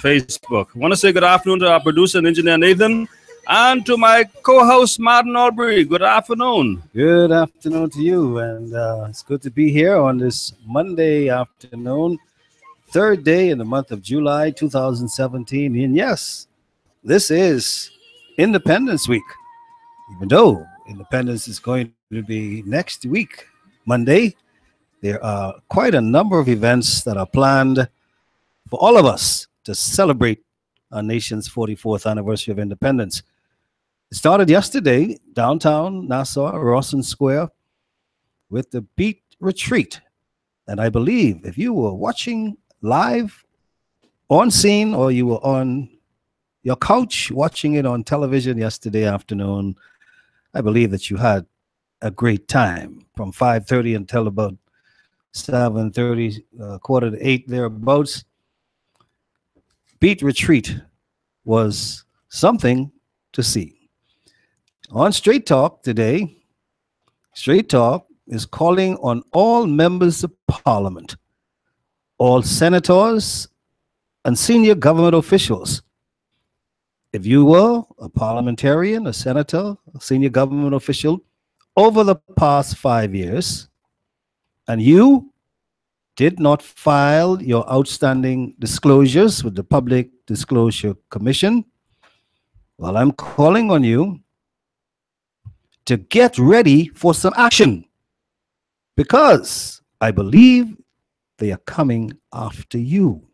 Facebook. I want to say good afternoon to our producer and engineer Nathan and to my co-host Martin Albury. Good afternoon. Good afternoon to you, and it's good to be here on this Monday afternoon, third day in the month of July 2017. And yes, this is Independence Week, even though Independence is going to be next week, Monday. There are quite a number of events that are planned for all of us to celebrate our nation's 44th anniversary of independence. It started yesterday, downtown Nassau, Rawson Square, with the Beat Retreat. And I believe if you were watching live on scene or you were on your couch watching it on television yesterday afternoon, I believe that you had a great time from 5:30 until about 7:30, quarter to 8 thereabouts. Beat Retreat was something to see. On Straight Talk today, Straight Talk is calling on all members of Parliament, all senators, and senior government officials. If you were a parliamentarian, a senator, a senior government official over the past 5 years, and you did not file your outstanding disclosures with the Public Disclosure Commission, well, I'm calling on you to get ready for some action, because I believe they are coming after you.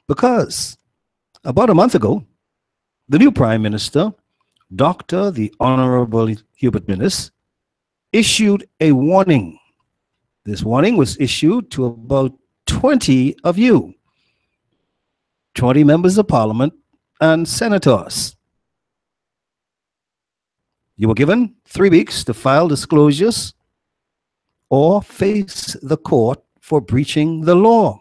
Because about a month ago, the new Prime Minister, Dr. the Honorable Hubert Minnis, issued a warning. This warning was issued to about 20 of you, 20 members of Parliament and senators. You were given 3 weeks to file disclosures or face the court for breaching the law.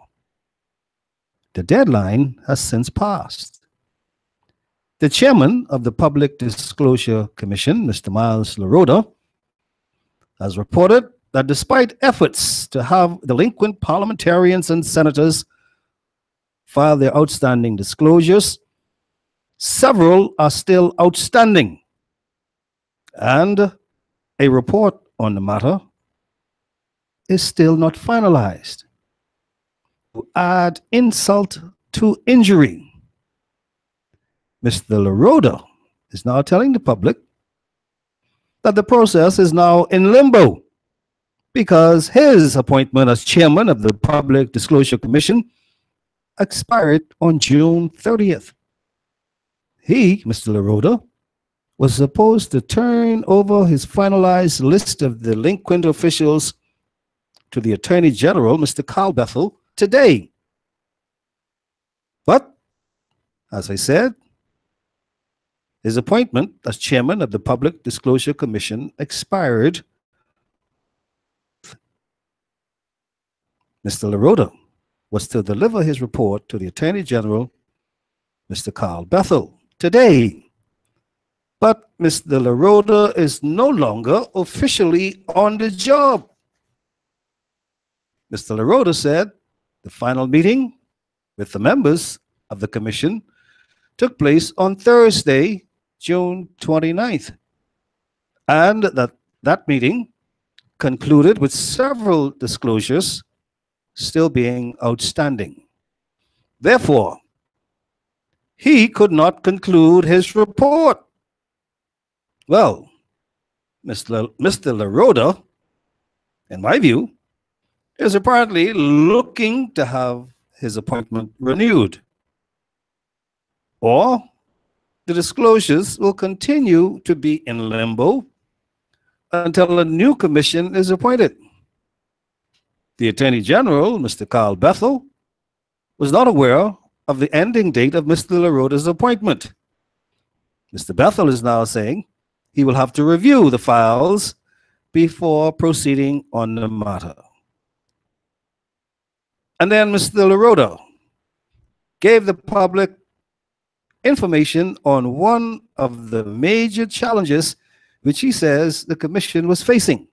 The deadline has since passed. The chairman of the Public Disclosure Commission, Mr. Myles LaRoda, has reported that despite efforts to have delinquent parliamentarians and senators file their outstanding disclosures, several are still outstanding, and a report on the matter is still not finalized. To add insult to injury, Mr. LaRoda is now telling the public that the process is now in limbo because his appointment as chairman of the Public Disclosure Commission expired on June 30th. He, Mr. LaRoda, was supposed to turn over his finalized list of delinquent officials to the Attorney General, Mr. Carl Bethel, today. But, as I said, his appointment as chairman of the Public Disclosure Commission expired. Mr. LaRoda was to deliver his report to the Attorney General, Mr. Carl Bethel, today. But Mr. LaRoda is no longer officially on the job. Mr. LaRoda said the final meeting with the members of the commission took place on Thursday, June 29th, and that meeting concluded with several disclosures still being outstanding. Therefore, he could not conclude his report. Well, Mr. LaRoda, in my view, is apparently looking to have his appointment renewed, or the disclosures will continue to be in limbo until a new commission is appointed. The Attorney General, Mr. Carl Bethel, was not aware of the ending date of Mr. LaRoda's appointment. Mr. Bethel is now saying he will have to review the files before proceeding on the matter. And then Mr. LaRoda gave the public information on one of the major challenges which he says the commission was facing.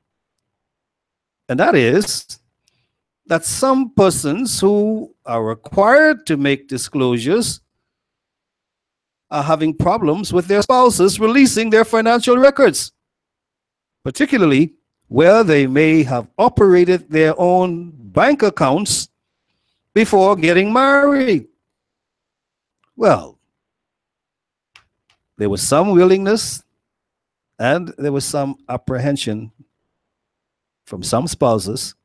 And that is that some persons who are required to make disclosures are having problems with their spouses releasing their financial records, particularly where they may have operated their own bank accounts before getting married. Well, there was some willingness and there was some apprehension from some spouses,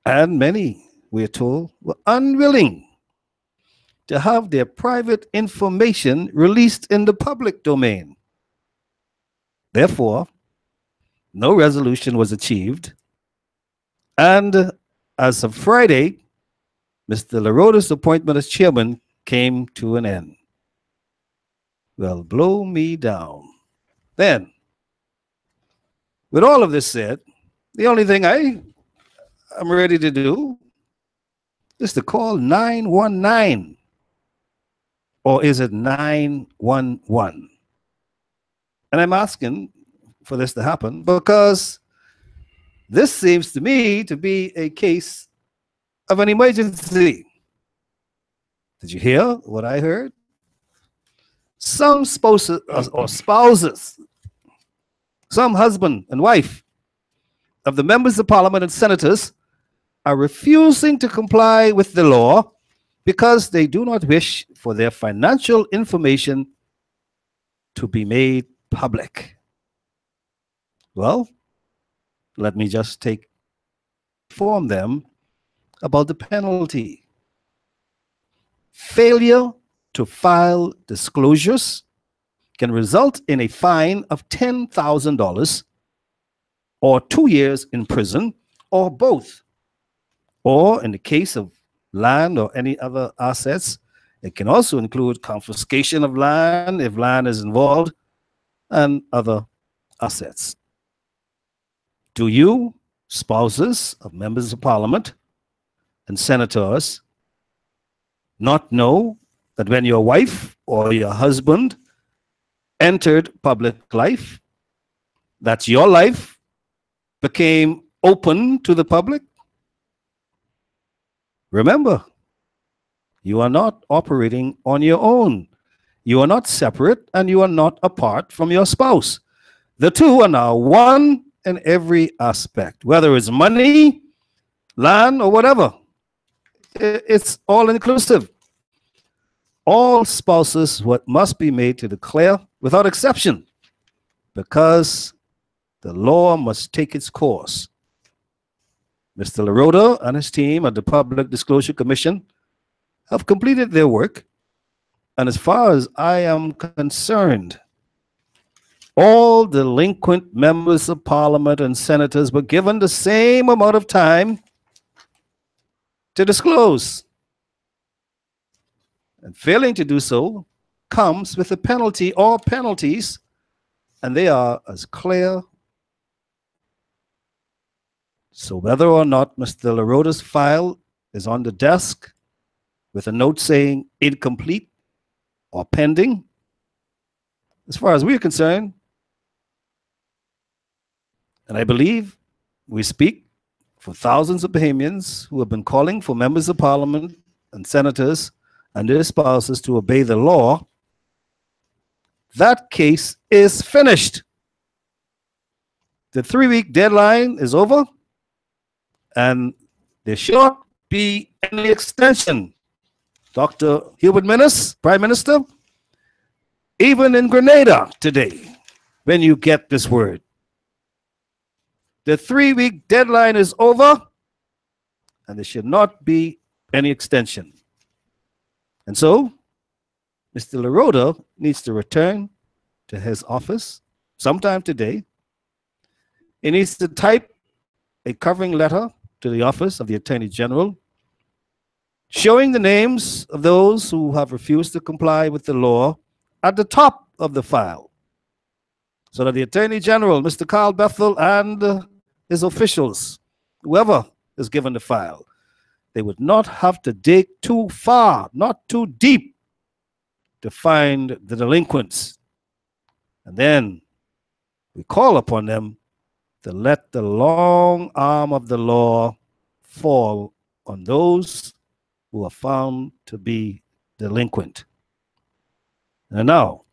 and many, we're told, were unwilling to have their private information released in the public domain. Therefore, no resolution was achieved, and as of Friday, Mr. LaRota's appointment as chairman came to an end. Well, blow me down. Then, with all of this said, the only thing I'm ready to do is to call 919. Or is it 911? And I'm asking for this to happen because this seems to me to be a case of an emergency. Did you hear what I heard? Some spouses or spouses, some husband and wife of the members of parliament and senators are refusing to comply with the law because they do not wish for their financial information to be made public. Well, let me just inform them about the penalty. Failure to file disclosures can result in a fine of $10,000 or 2 years in prison, or both. Or in the case of land or any other assets, it can also include confiscation of land if land is involved, and other assets. Do you, spouses of members of parliament and senators, not know that when your wife or your husband entered public life, that your life became open to the public? Remember, you are not operating on your own. You are not separate, and you are not apart from your spouse. The two are now one in every aspect, whether it's money, land, or whatever. It's all inclusive. All spouses must be made to declare without exception, because the law must take its course. Mr. LaRota and his team at the Public Disclosure Commission have completed their work, and as far as I am concerned, all delinquent members of parliament and senators were given the same amount of time to disclose. And failing to do so comes with a penalty or penalties, and they are as clear. So whether or not Mr. LaRota's file is on the desk with a note saying incomplete or pending, as far as we're concerned, and I believe we speak for thousands of Bahamians who have been calling for members of parliament and senators and their spouses to obey the law, that case is finished. The 3-week deadline is over, and there should not be any extension. Dr. Hubert Minnis, Prime Minister, even in Grenada today, when you get this word, the 3-week deadline is over, and there should not be any extension. And so, Mr. LaRota needs to return to his office sometime today. He needs to type a covering letter to the office of the Attorney General, showing the names of those who have refused to comply with the law at the top of the file, so that the Attorney General, Mr. Carl Bethel, and his officials, whoever is given the file, they would not have to dig too far, not too deep, to find the delinquents. And then we call upon them to let the long arm of the law fall on those who are found to be delinquent. And now,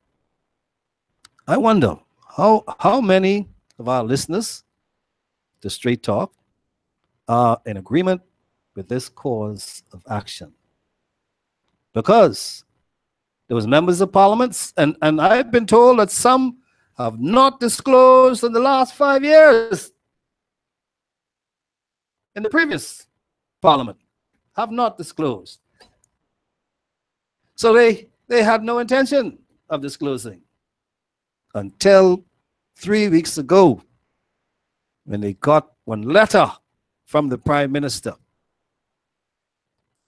I wonder how many of our listeners to Straight Talk are in agreement with this course of action. Because there was members of parliament, and I've been told that some have not disclosed in the last 5 years. In the previous parliament, have not disclosed. So they had no intention of disclosing until 3 weeks ago, when they got one letter from the Prime Minister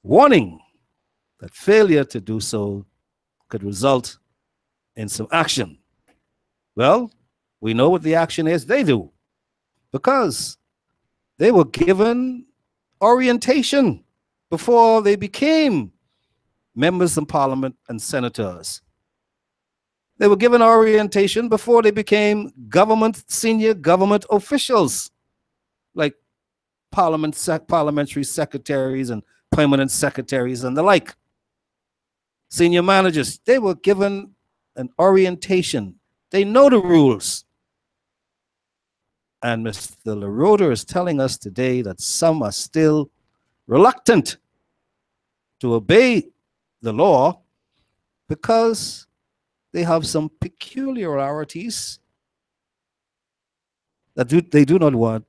warning that failure to do so could result in some action. Well, we know what the action is they do, because they were given orientation before they became members of parliament and senators. They were given orientation before they became senior government officials, like parliamentary secretaries and permanent secretaries and the like. Senior managers, they were given an orientation. They know the rules. And Mr. LaRota is telling us today that some are still reluctant to obey the law because they have some peculiarities that they do not want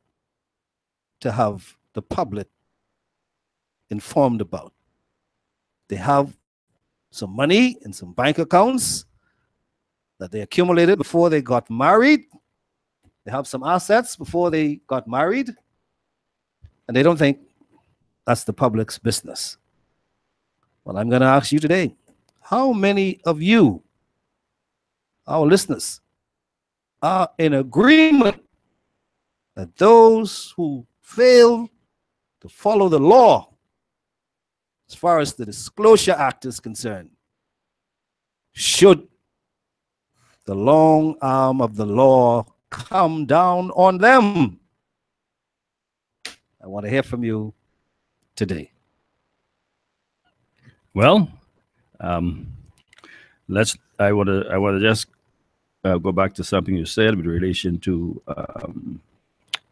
to have the public informed about. They have some money in some bank accounts that they accumulated before they got married. They have some assets before they got married, and they don't think that's the public's business. Well, I'm going to ask you today, how many of you, our listeners, are in agreement that those who fail to follow the law, as far as the Disclosure Act is concerned, should the long arm of the law come down on them? I want to hear from you today. Well, I want to just go back to something you said with relation to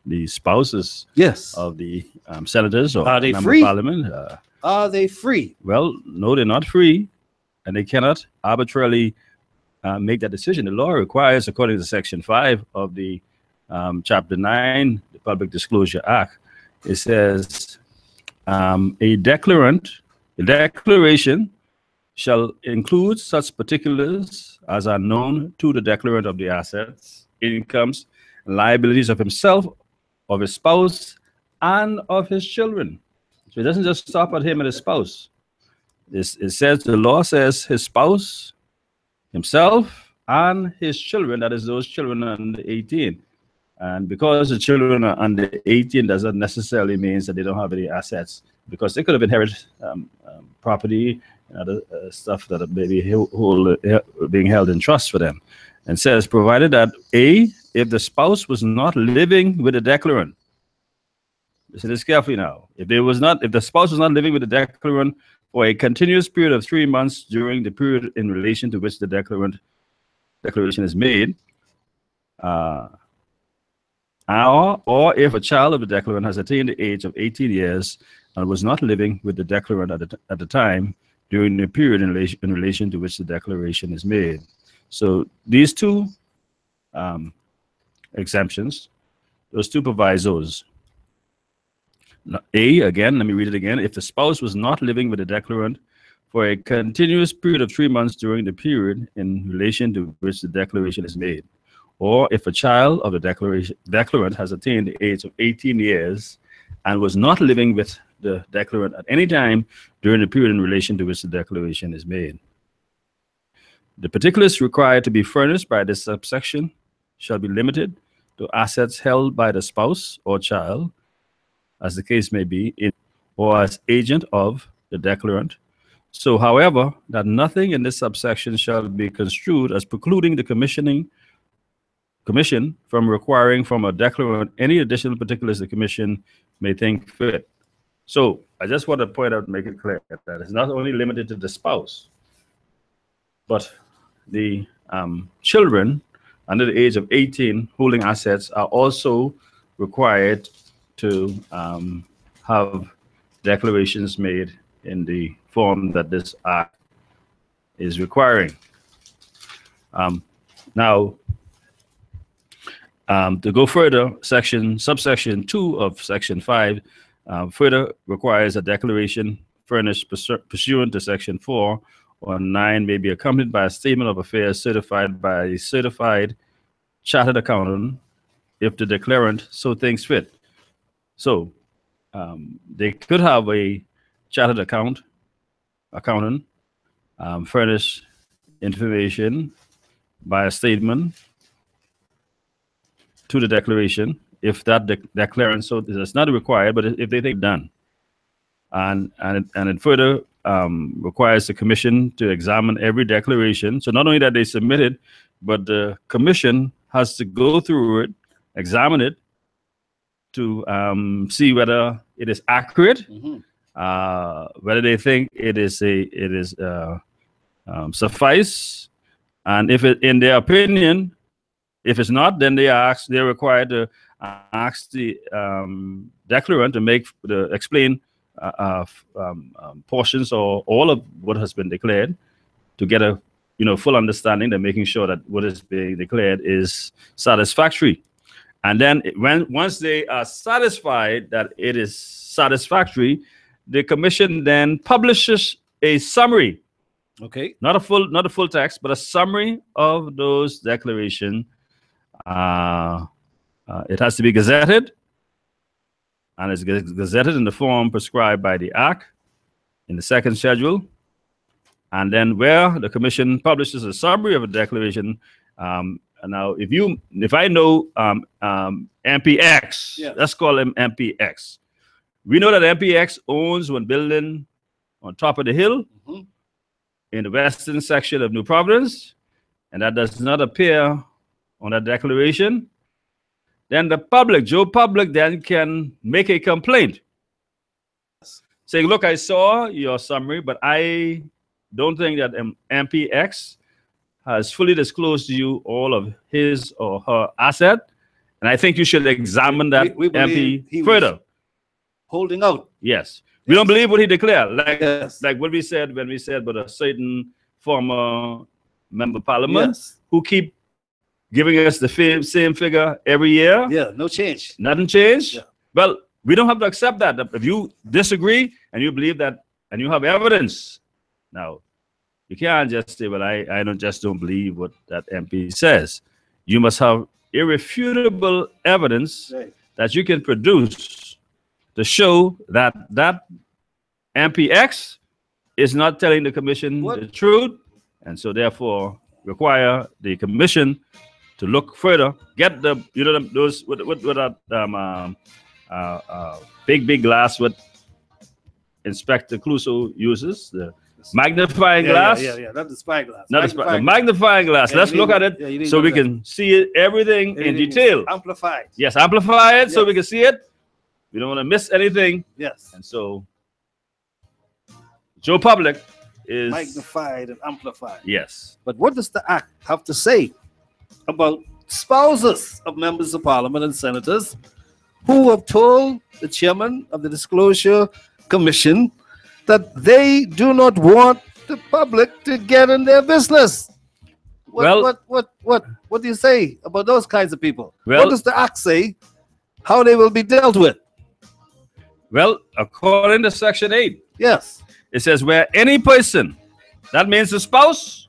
the spouses, yes, of the senators or are they member free? of parliament. Are they free? Well, no, they're not free, and they cannot arbitrarily make that decision. The law requires, according to Section 5 of the Chapter 9, the Public Disclosure Act, it says a declaration shall include such particulars as are known to the declarant of the assets, incomes, and liabilities of himself, of his spouse, and of his children. So it doesn't just stop at him and his spouse. It says, the law says his spouse, himself, and his children, that is those children under 18. And because the children are under 18 doesn't necessarily mean that they don't have any assets, because they could have inherited property and other stuff that may be being held in trust for them. And says, provided that A, if the spouse was not living with the declarant, listen to this carefully now. If the spouse was not living with the declarant for a continuous period of 3 months during the period in relation to which the declaration is made, or if a child of the declarant has attained the age of 18 years and was not living with the declarant at the time during the period in relation to which the declaration is made. So these two exemptions, those two provisos. A, again, let me read it again. If the spouse was not living with the declarant for a continuous period of 3 months during the period in relation to which the declaration is made, or if a child of the declarant has attained the age of 18 years and was not living with the declarant at any time during the period in relation to which the declaration is made. The particulars required to be furnished by this subsection shall be limited to assets held by the spouse or child, as the case may be, or as agent of the declarant. So, however, that nothing in this subsection shall be construed as precluding the commission from requiring from a declarant any additional particulars the commission may think fit. So I just want to point out, make it clear that it's not only limited to the spouse, but the children under the age of 18 holding assets are also required to have declarations made in the form that this act is requiring. Now, to go further, subsection 2 of section 5 further requires a declaration furnished pursuant to section 4 or 9 may be accompanied by a statement of affairs certified by a certified chartered accountant if the declarant so thinks fit. So they could have a chartered accountant furnish information by a statement to the declaration if that declarant, so it's not required, but if they think done. And it further requires the commission to examine every declaration. So not only that they submit it, but the commission has to go through it, examine it, to see whether it is accurate, whether they think it is suffice, and if it, in their opinion, if it's not, then they're required to ask the declarant to explain portions or all of what has been declared to get a full understanding. They're making sure that what is being declared is satisfactory. And then once they are satisfied that it is satisfactory, the commission then publishes a summary. Okay. Not a full text, but a summary of those declarations. It has to be gazetted, and it's gazetted in the form prescribed by the Act in the second schedule. And then where the commission publishes a summary of a declaration. Now, if I know MPX, yes. Let's call him MPX. We know that MPX owns one building on top of the hill in the western section of New Providence, and that does not appear on that declaration. Then the public, Joe Public, then can make a complaint saying, look, I saw your summary, but I don't think that MPX has fully disclosed to you all of his or her asset, and I think you should examine that MP further. Holding out. Yes. We don't believe what he declared. Like what we said when we said about a certain former member of parliament who keep giving us the same figure every year. Yeah, no change. Nothing changed. Yeah. Well, we don't have to accept that. If you disagree and you believe that and you have evidence, now you can't just say, well, I don't believe what that MP says. You must have irrefutable evidence that you can produce to show that that MPX is not telling the commission the truth, and so therefore require the commission to look further, get the those with big glass what Inspector Clouseau uses, the magnifying glass. Yeah, not the spy glass. The magnifying glass. Yeah, let's look at it so we can see everything in detail. Amplified. Yes, amplify it so we can see it. We don't want to miss anything. Yes. And so Joe Public is magnified and amplified. Yes. But what does the Act have to say about spouses of members of parliament and senators who have told the chairman of the Disclosure Commission that they do not want the public to get in their business? What do you say about those kinds of people? What does the Act say? How they will be dealt with? Well, according to Section 8, yes, it says where any person, that means the spouse,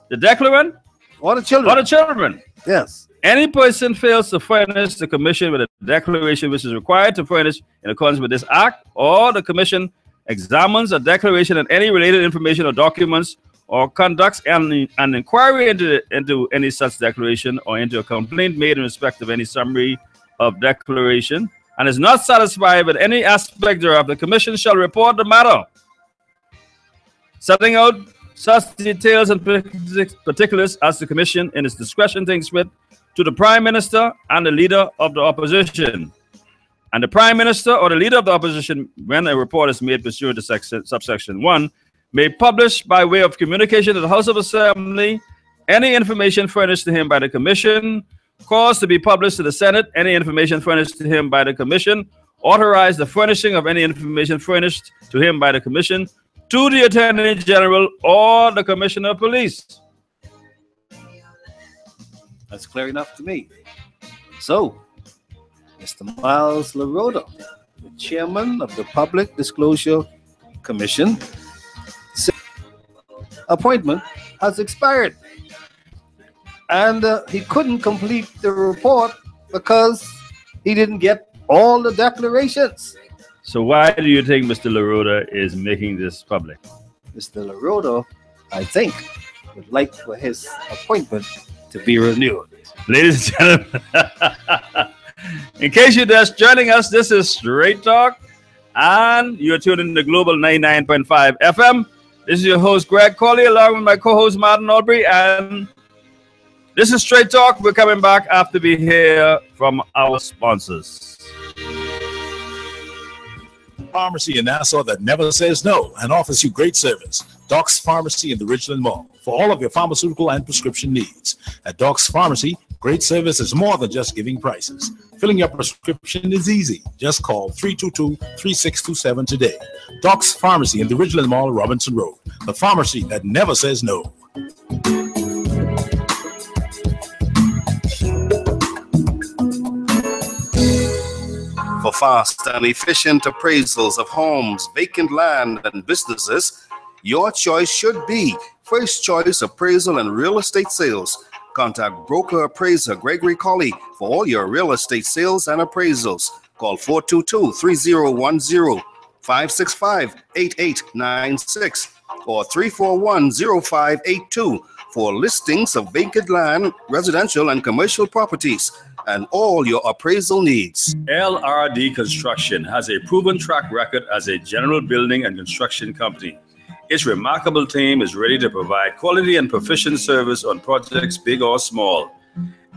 the declarant, or the children, yes, any person fails to furnish the commission with a declaration which is required to furnish in accordance with this Act, or the commission examines a declaration and any related information or documents, or conducts an inquiry into any such declaration, or into a complaint made in respect of any summary of declaration, and is not satisfied with any aspect thereof, the commission shall report the matter, setting out such details and particulars as the commission in its discretion thinks fit, to the Prime Minister and the Leader of the Opposition. and the Prime Minister or the Leader of the Opposition, when a report is made pursuant to subsection 1, may publish by way of communication to the House of Assembly any information furnished to him by the Commission, cause to be published to the Senate any information furnished to him by the Commission, authorize the furnishing of any information furnished to him by the Commission to the Attorney General or the Commissioner of Police. That's clear enough to me. So, Mr. Miles LaRota, the chairman of the Public Disclosure Commission, appointment has expired. And he couldn't complete the report because he didn't get all the declarations. So why do you think Mr. LaRota is making this public? Mr. LaRota, I think, would like for his appointment to be renewed. Ladies and gentlemen, in case you're just joining us, this is Straight Talk, and you're tuned in to Global 99.5 FM. This is your host, Greg Colley, along with my co-host, Martin Albury, and this is Straight Talk. We're coming back after we hear from our sponsors. Pharmacy in Nassau that never says no and offers you great service. Doc's Pharmacy in the Richland Mall for all of your pharmaceutical and prescription needs. At Doc's Pharmacy, great service is more than just giving prices. Filling your prescription is easy. Just call 322-3627 today. Doc's Pharmacy in the Richland Mall, Robinson Road. The pharmacy that never says no. For fast and efficient appraisals of homes, vacant land, and businesses, your choice should be First Choice Appraisal and Real Estate Sales. Contact broker appraiser Gregory Colley for all your real estate sales and appraisals. Call 422-3010, 565-8896, or 341-0582 for listings of vacant land, residential and commercial properties, and all your appraisal needs. LRD Construction has a proven track record as a general building and construction company. Its remarkable team is ready to provide quality and proficient service on projects big or small.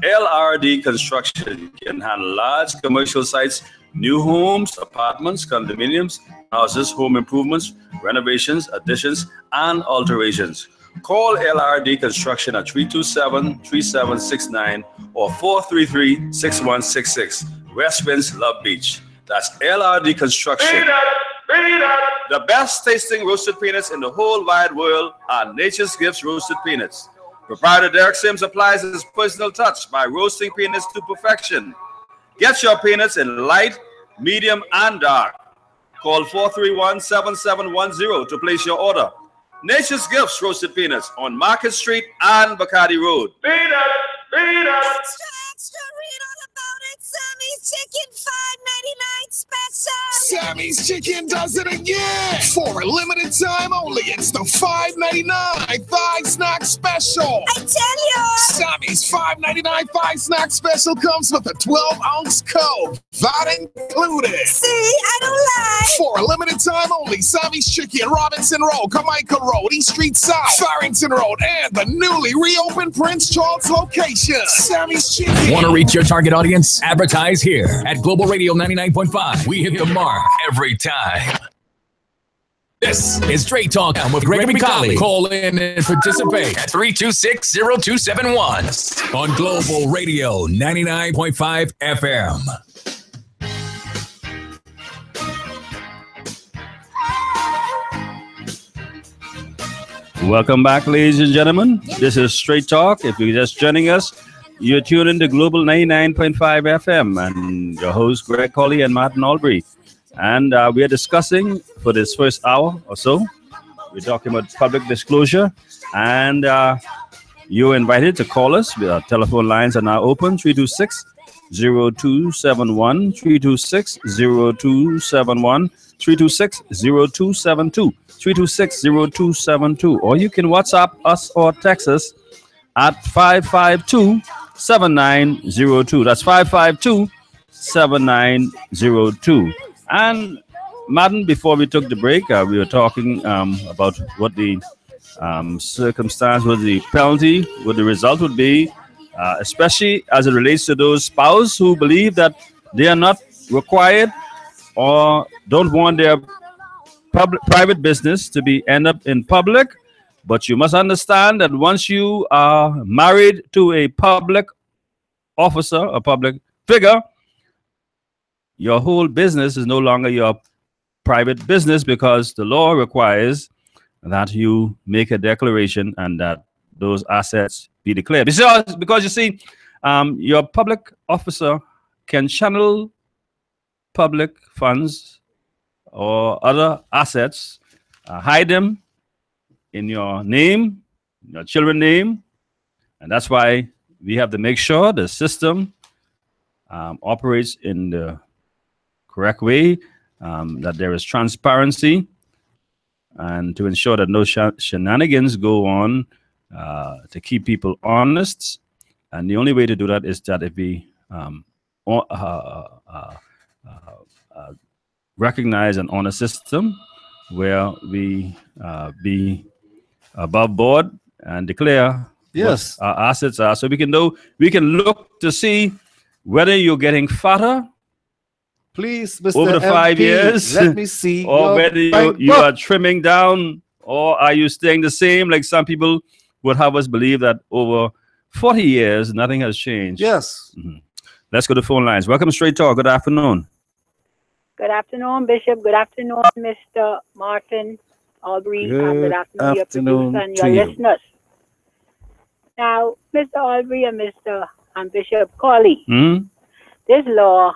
LRD Construction can handle large commercial sites, new homes, apartments, condominiums, houses, home improvements, renovations, additions, and alterations. Call LRD Construction at 327-3769 or 433-6166. West Winds, Love Beach. That's LRD Construction. The best tasting roasted peanuts in the whole wide world are Nature's Gifts Roasted Peanuts. Proprietor Derek Sims applies his personal touch by roasting peanuts to perfection. Get your peanuts in light, medium, and dark. Call 431-7710 to place your order. Nature's Gifts Roasted Peanuts on Market Street and Bacardi Road. Peanuts! Extra, read all about it. Sammy's Chicken $5.99 special. Sammy's Chicken does it again. For a limited time only, it's the $5.99 Thigh Snack Special. I tell you. Sammy's $5.99 Thigh Snack Special comes with a 12-ounce Coke. That included. See, I don't lie. For a limited time only, Sammy's Chicken, Robinson Road, Carmichael Road, East Street South, Farrington Road, and the newly reopened Prince Charles location. Sammy's Chicken. Want to reach your target audience? Advertise here at Global Radio 99.5. We hit the mark every time. This is Straight Talk with Gregory Colley. Call in and participate at 326-0271 on Global Radio 99.5 FM. Welcome back, ladies and gentlemen. This is Straight Talk. If you're just joining us, you're tuned in to Global 99.5 FM and your host, Greg Colley and Martin Albury. And we are discussing for this first hour or so, we're talking about public disclosure. And you're invited to call us. Our telephone lines are now open, 326-0271, 326-0271, 326-0272, 326-0272. Or you can WhatsApp us or text us at 552-7902. That's 552-7902. And Martin, before we took the break, we were talking about what the circumstance, what the penalty, what the result would be, especially as it relates to those spouses who believe that they are not required or don't want their private business to be end up in public. But you must understand that once you are married to a public officer, a public figure, your whole business is no longer your private business, because the law requires that you make a declaration and that those assets be declared. Because you see, your public officer can channel public funds or other assets, hide them in your name, your children's name, and that's why we have to make sure the system operates in the correct way, that there is transparency, and to ensure that no shenanigans go on, to keep people honest. And the only way to do that is that if we recognize an honor system where we be above board and declare Yes. what our assets are, so we can look to see whether you're getting fatter Please, Mr. over the 5 MP, years, let me see or your whether bank you book. are trimming down, or are you staying the same? Like some people would have us believe that over 40 years nothing has changed. Yes. Let's go to phone lines. Welcome to Straight Talk. Good afternoon. Good afternoon, Bishop. Good afternoon, Mr. Martin Albury. Good afternoon, your afternoon producer and to your you. listeners. Now, Mr. Albury and Mr. and Bishop Colley, this law,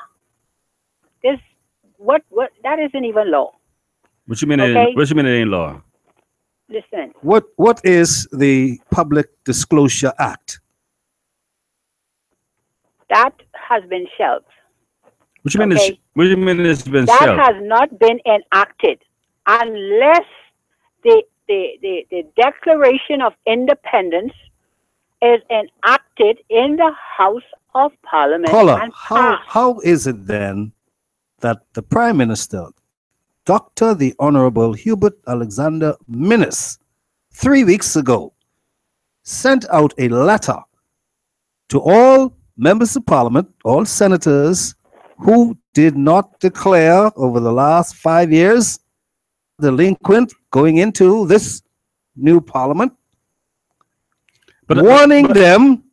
what that isn't even law. What you mean? Okay. What you mean it ain't law? Listen, What is the Public Disclosure Act? that has been shelved. What you mean? Okay. What you mean it's been That shelved? has not been enacted unless the Declaration of Independence is enacted in the House of Parliament. Caller, and how passed. is it then that the Prime Minister, Dr. the Honorable Hubert Alexander Minnis, 3 weeks ago, sent out a letter to all members of Parliament, all senators who did not declare over the last 5 years delinquent going into this new Parliament, warning them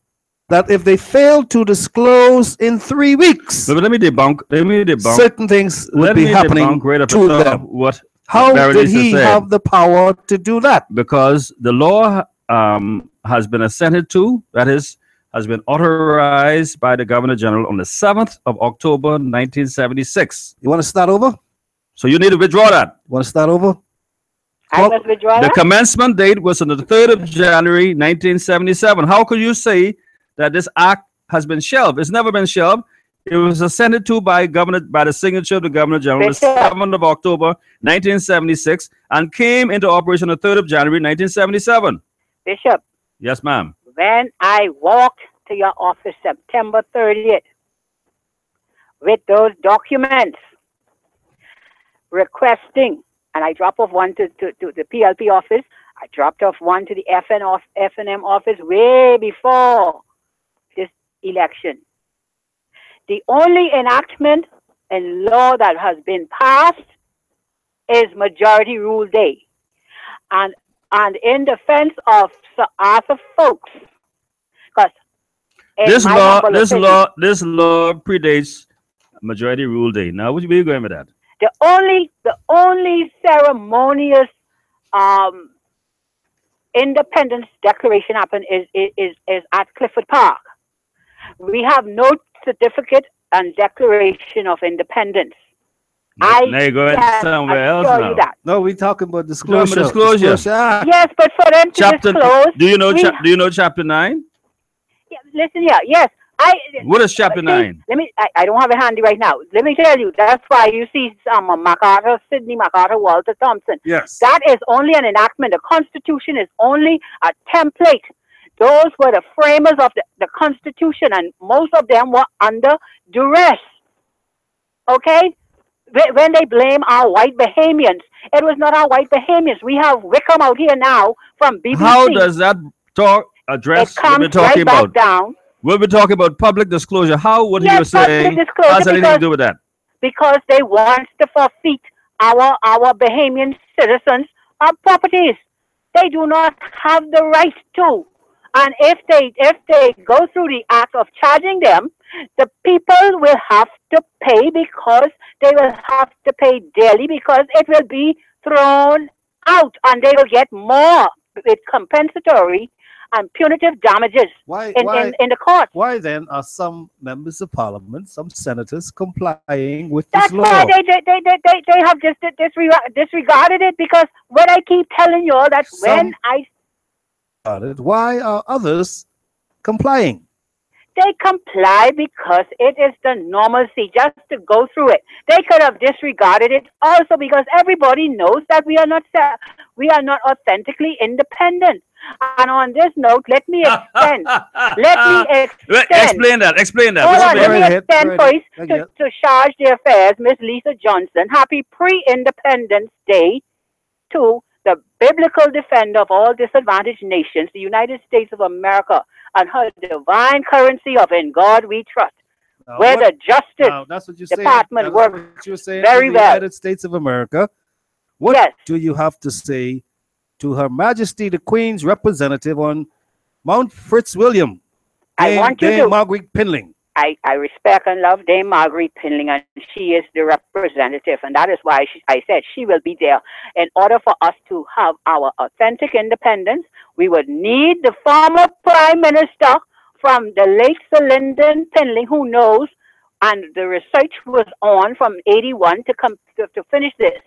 that if they fail to disclose in 3 weeks, But let me debunk. certain things would Let be me happening debunk right up to the top them. what How Berenice did he said. have the power to do that? Because the law has been assented to, that is, has been authorized by the Governor General on the 7th of October, 1976. You want to start over? So you need to withdraw that. Want to start over? I must withdraw The that? commencement date was on the 3rd of January, 1977. How could you say that this act has been shelved? It's never been shelved. It was assented to by the signature of the Governor General the Bishop. 7th of October, 1976, and came into operation on the 3rd of January, 1977. Bishop, Yes, ma'am. when I walked to your office September 30th with those documents requesting, and I dropped off one to the PLP office, I dropped off one to the FNM office way before this election. The only enactment and law that has been passed is Majority Rule Day. And in defense of Sir Arthur Folks, because This law predates Majority Rule Day. Now, where are you going with that? the only ceremonious Independence Declaration happened is at Clifford Park. We have no certificate and Declaration of Independence. Now you're going can somewhere else assure now. you that. No, we're talking about disclosure. disclosure. Act. Yes, but for them to Chapter. disclose, Do you know Chapter 9? yeah, listen here. Yes, What is Chapter see, 9? Let me. I don't have it handy right now. Let me tell you. That's why you see MacArthur, Sidney MacArthur, Walter Thompson. Yes. That is only an enactment. The Constitution is only a template. Those were the framers of the Constitution, and most of them were under duress. Okay? When they blame our white Bahamians, it was not our white Bahamians. We have Wickham out here now from BBC. How does that address it what comes we're talking right back about? down. We'll be talking about public disclosure. How would you Yes, say public disclosure, has anything to because- do with that? because they want to forfeit our Bahamian citizens our properties. They do not have the right to. And if they go through the act of charging them, the people will have to pay, because they will have to pay daily, because it will be thrown out, and they will get more with compensatory and punitive damages in the court. Why then are some members of parliament, some senators, complying with That's this law? why they have just disregarded it, because what I keep telling you all that Why are others complying? They comply because it is the normalcy just to go through it. They could have disregarded it also, because everybody knows that we are not authentically independent. And on this note, let me extend. Explain that. Hold on, let me extend first to charge the affairs, Miss Lisa Johnson. Happy pre-Independence Day to the biblical defender of all disadvantaged nations, the United States of America, and her divine currency of "In God We Trust," where the Justice Department works very well. United States of America. What do you have to say to Her Majesty the Queen's representative on Mount Fitzwilliam, Dame Margaret Pinling? I respect and love Dame Margaret Pinling, and she is the representative, and that is why I said she will be there. In order for us to have our authentic independence, we would need the former Prime Minister from the late Sir Lyndon Pinling, who knows, and the research was on from 81 to finish this.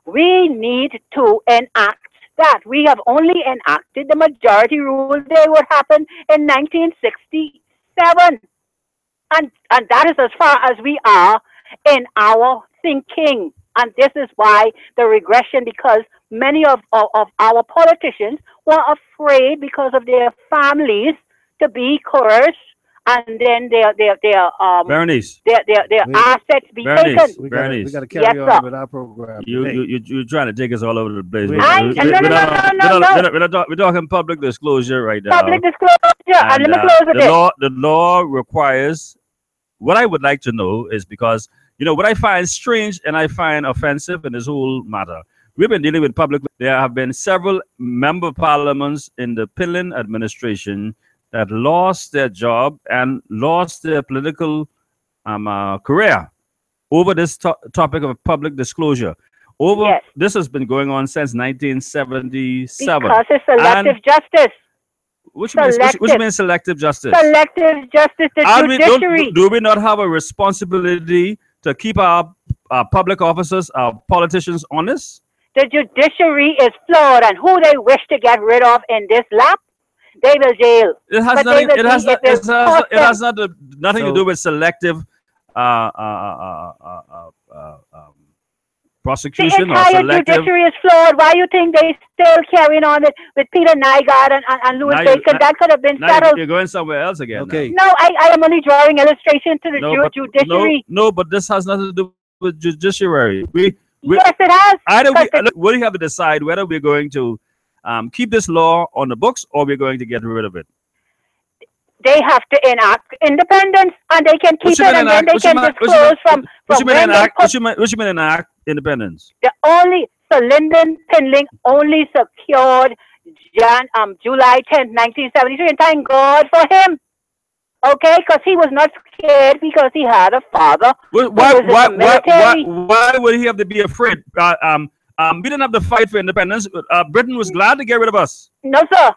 We need to enact that. We have only enacted the majority rule. They would happen in 1967. And that is as far as we are in our thinking. And this is why the regression, because many of our politicians were afraid because of their families to be coerced, and then their assets be taken. We got to carry on with our program. You're trying to take us all over the place. No. We're talking public disclosure right now. Public disclosure. And let me close with this. The law requires. What I would like to know is, because what I find strange and I find offensive in this whole matter. We've been dealing with public. There have been several member parliaments in the Pinling administration that lost their job and lost their political career over this topic of public disclosure. This has been going on since 1977. Because it's selective justice. Which means selective justice? Selective justice, the judiciary. Do we not have a responsibility to keep our public officers, our politicians honest? The judiciary is flawed, and who they wish to get rid of in this lap, they will jail. It has nothing to do with selective prosecution. The entire judiciary is flawed. Why do you think they still carrying on with Peter Nygaard and Louis Bacon? That could have been settled. You're going somewhere else again. Okay. No, I am only drawing illustration to the judiciary. No, but this has nothing to do with judiciary. Yes, it has. We have to decide whether we're going to keep this law on the books or we're going to get rid of it. They have to enact independence, and they can keep it, and then they can disclose from what you mean enact independence? Sir Lyndon Pinling only secured July 10th, 1973, and thank God for him. Okay, because he was not scared, because he had a father. Why would he have to be afraid? We didn't have to fight for independence. Britain was glad to get rid of us. No, sir.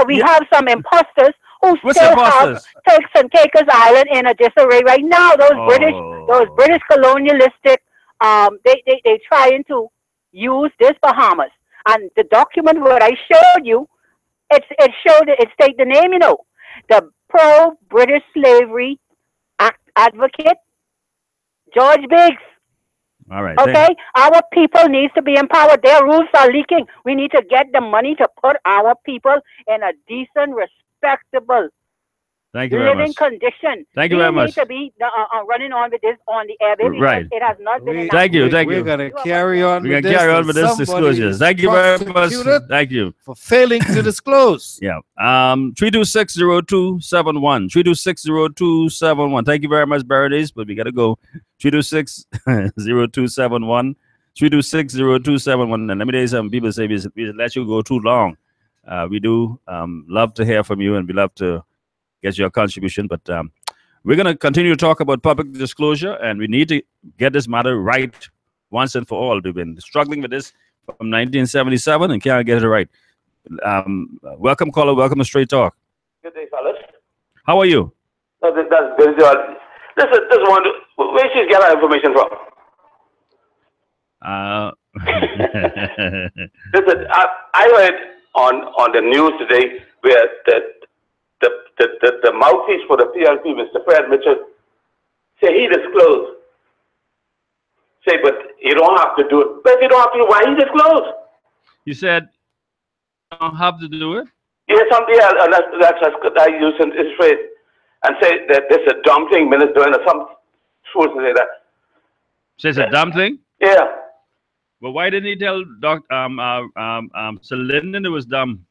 We have some imposters who still have Turks and Caicos Island in a disarray right now. Those British colonialistic, they trying to use this Bahamas. And the document what I showed you, it state the name, the pro-British slavery advocate, George Biggs. All right. Okay, our people needs to be empowered. Their rules are leaking. We need to get the money to put our people in a decent, respectable Thank you very living much. condition. Thank you We very need much. to be running on with this on the air, baby. Right. It has not been We- enough. Thank you. Thank We're you. going to carry on. We with can carry on and with this somebody disclosure. is Thank you very much. prosecuted Thank you. for failing to disclose. Yeah. 3260271. 3260271. Thank you very much, Berenice, but we got to go. 3260271. 3260271. And let me tell you something. People say we let you go too long. We do love to hear from you, and we love to get your contribution. But we're going to continue to talk about public disclosure, and we need to get this matter right once and for all. We've been struggling with this from 1977 and can't get it right. Welcome, caller. Welcome to Straight Talk. Good day, fellas. How are you? That's good. This one, where she get our information from? Listen, I heard on the news today where the mouthpiece for the PLP, Mr. Fred Mitchell, say he disclosed. Say, but you don't have to do it. But if you don't have to, why he disclosed? You said you don't have to do it? Yeah, something else, and that's I use in his phrase, and say that this is a dumb thing, minister doing, or some truth to say that. So it's a dumb thing? Yeah. Well, why didn't he tell Sir Lyndon it was dumb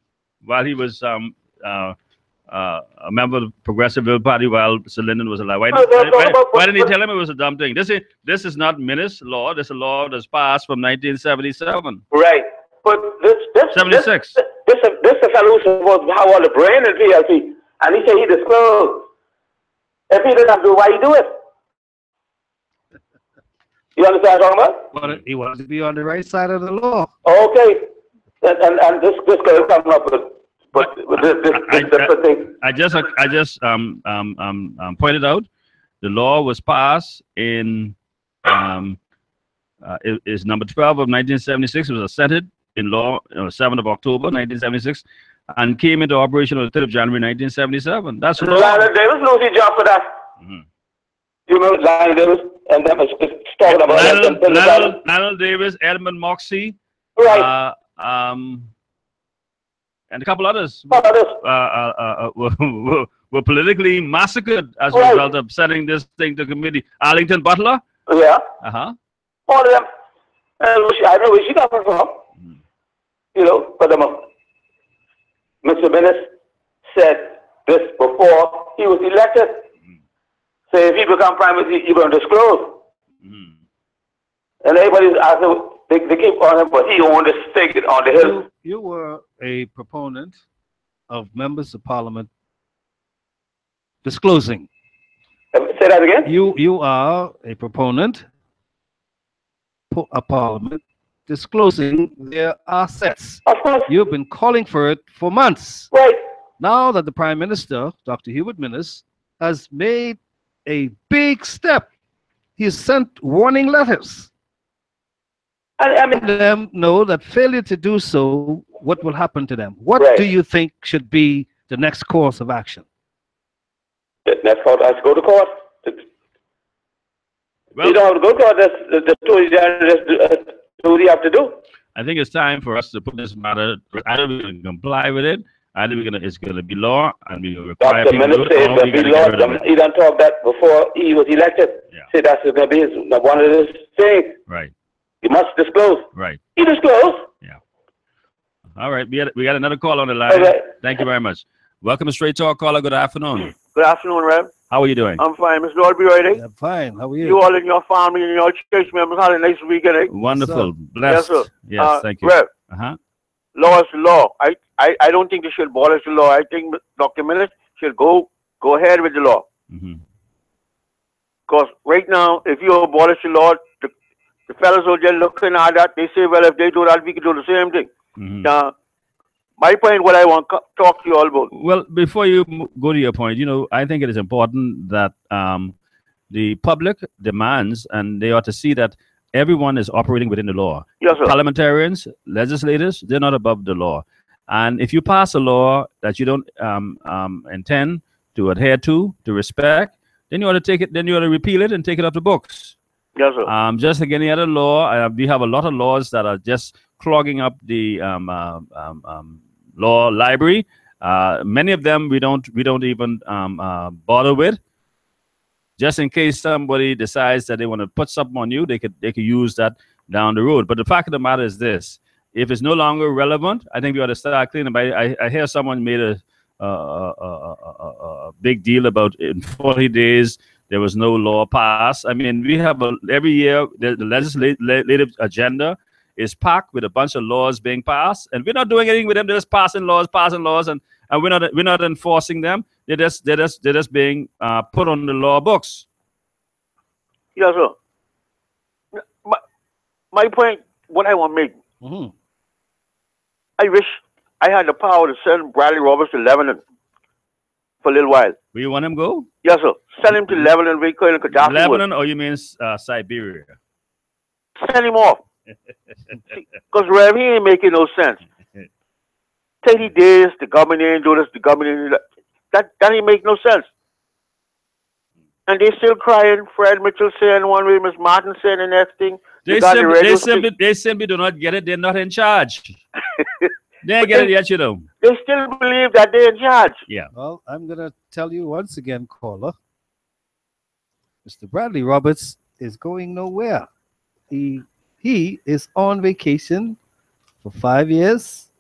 while he was a member of the Progressive Bill Party while Sir Lyndon was alive? Why didn't he tell him it was a dumb thing? This is not Minnis law. This is a law that's passed from 1977. Right. But this 76. This the fellow who's supposed to have all the brain in PLC, and he said he disclosed. If he didn't have to do, why he do it? You understand what I'm talking about? He wanted to be on the right side of the law. Okay. And this guy coming up with this different thing. I just pointed out the law was passed in is number 12 of 1976. It was assented in law 7th of October 1976 and came into operation on the 3rd of January 1977. That's law. Lionel Davis lose his job for that. Mhm. You remember Lionel Davis and them is talking about Lionel Davis, Edmund Moxie, right. And a couple others Others. were politically massacred as a Right. result of sending this thing to committee. Arlington Butler. Yeah. Uh-huh. All of them. And I don't know where she got it from. You know, but Mr. Minnis said this before he was elected. So if he become prime minister, you're going to disclose. And everybody's asking, they keep on him, but he owned this stake on the hill. You were a proponent of members of parliament disclosing. Say that again? You are a proponent of parliament disclosing their assets. Of course. You've been calling for it for months. Right. Now that the Prime Minister, Dr. Hubert Minnis, has made a big step, he has sent warning letters. I mean, Let them know that failure to do so, what will happen to them? What Right. do you think should be the next course of action? the next court has to go to court. Well, You don't have to go to court. That's the two do what you have to do. I think it's time for us to put this matter. Either we're going to comply with it, either it's going to be law, and we require Dr. people to do Minister it, said or that we're he going to get rid of lost. it. He done talk that before he was elected. Yeah. Say that's going to be one of his things. Right, He must disclose. right. He disclosed. All right, we got another call on the line. Okay. Thank you very much. Welcome to Straight Talk, caller. Good afternoon. Good afternoon, Rev. How are you doing? I'm fine. Mr. Lord, be ready. Yeah, fine. How are You you? all and your family and your church members had a nice weekend. Eh? Wonderful, sir. blessed. Yes, sir. Yes, thank you. Rev, Uh-huh. law is the law. I don't think they should abolish the law. I think Dr. Minnis should go ahead with the law. Mm-hmm. Because right now, if you abolish the law, the fellas who are just looking at that, they say, well, if they do that, we can do the same thing. Mm-hmm. Now, my point, what I want to talk to you all about. Well, before you go to your point, I think it is important that the public demands, and they ought to see that everyone is operating within the law. Yes, sir. Parliamentarians, legislators, they're not above the law. And if you pass a law that you don't intend to adhere to respect, then you ought to take it. Then you ought to repeal it and take it off the books. Yes, sir. Just like any other law, we have a lot of laws that are just clogging up the law library, Many of them we don't even bother with. Just in case somebody decides that they want to put something on you, they could use that down the road. But the fact of the matter is this: if it's no longer relevant, I think we ought to start cleaning. I hear someone made a big deal about in 40 days there was no law passed. I mean, we have every year the legislative agenda is packed with a bunch of laws being passed, and we're not doing anything with them. They're just passing laws, and we're not enforcing them. They're just being put on the law books. Yes, sir. My point, what I want to make, I wish I had the power to send Bradley Roberts to Lebanon for a little while. Where you want him go? Yes, sir. Send him to Lebanon, Lebanon, or you mean Siberia? Send him off. Because Rev, he ain't making no sense. 30 days, the government ain't do this, the government ain't do that. That ain't make no sense. And they still crying. Fred Mitchell saying one way, Miss Martin saying the next thing. They simply do not get it. They're not in charge. They ain't get it yet, you know. They still believe that they're in charge. Yeah. Well, I'm going to tell you once again, caller, Mr. Bradley Roberts is going nowhere. He is on vacation for 5 years.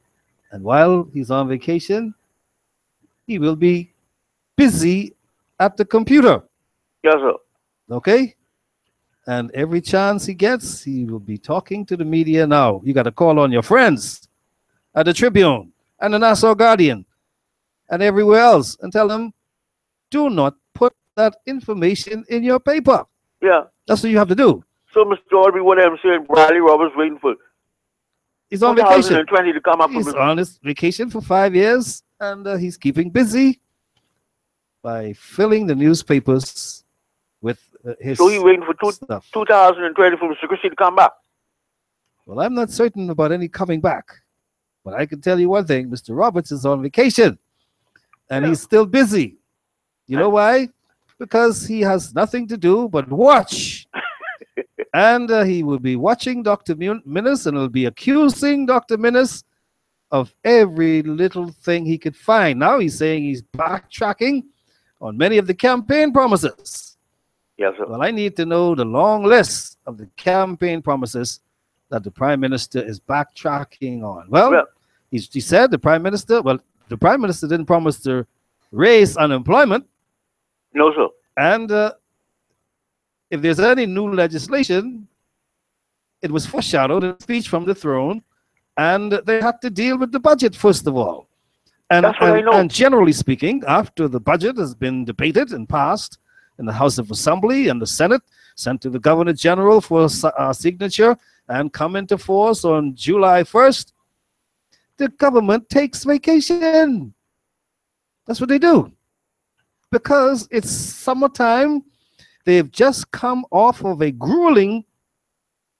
And while he's on vacation, he will be busy at the computer. Yes, sir. Okay? And every chance he gets, he will be talking to the media now. You got to call on your friends at the Tribune and the Nassau Guardian and everywhere else and tell them, do not put that information in your paper. Yeah. That's what you have to do. So, Mr. Audrey, what I'm saying, Bradley Roberts waiting for he's on vacation. 2020 to come up. He's on his vacation for 5 years, and he's keeping busy by filling the newspapers with his So he's waiting for 2020 for Mr. Christie to come back. Well, I'm not certain about any coming back. But I can tell you one thing, Mr. Roberts is on vacation, and he's still busy. You know why? Because he has nothing to do but watch. And he will be watching Dr. Minnis, and he'll be accusing Dr. Minnis of every little thing he could find. Now he's saying he's backtracking on many of the campaign promises. Yes, sir. Well, I need to know the long list of the campaign promises that the Prime Minister is backtracking on. Well, he said the Prime Minister didn't promise to raise unemployment. No, sir. And if there's any new legislation, it was foreshadowed in a speech from the throne, and they had to deal with the budget first of all. And, That's what I know. And generally speaking, after the budget has been debated and passed in the House of Assembly and the Senate, sent to the Governor General for signature and come into force on July 1st, the government takes vacation. That's what they do. Because it's summertime, they've just come off of a grueling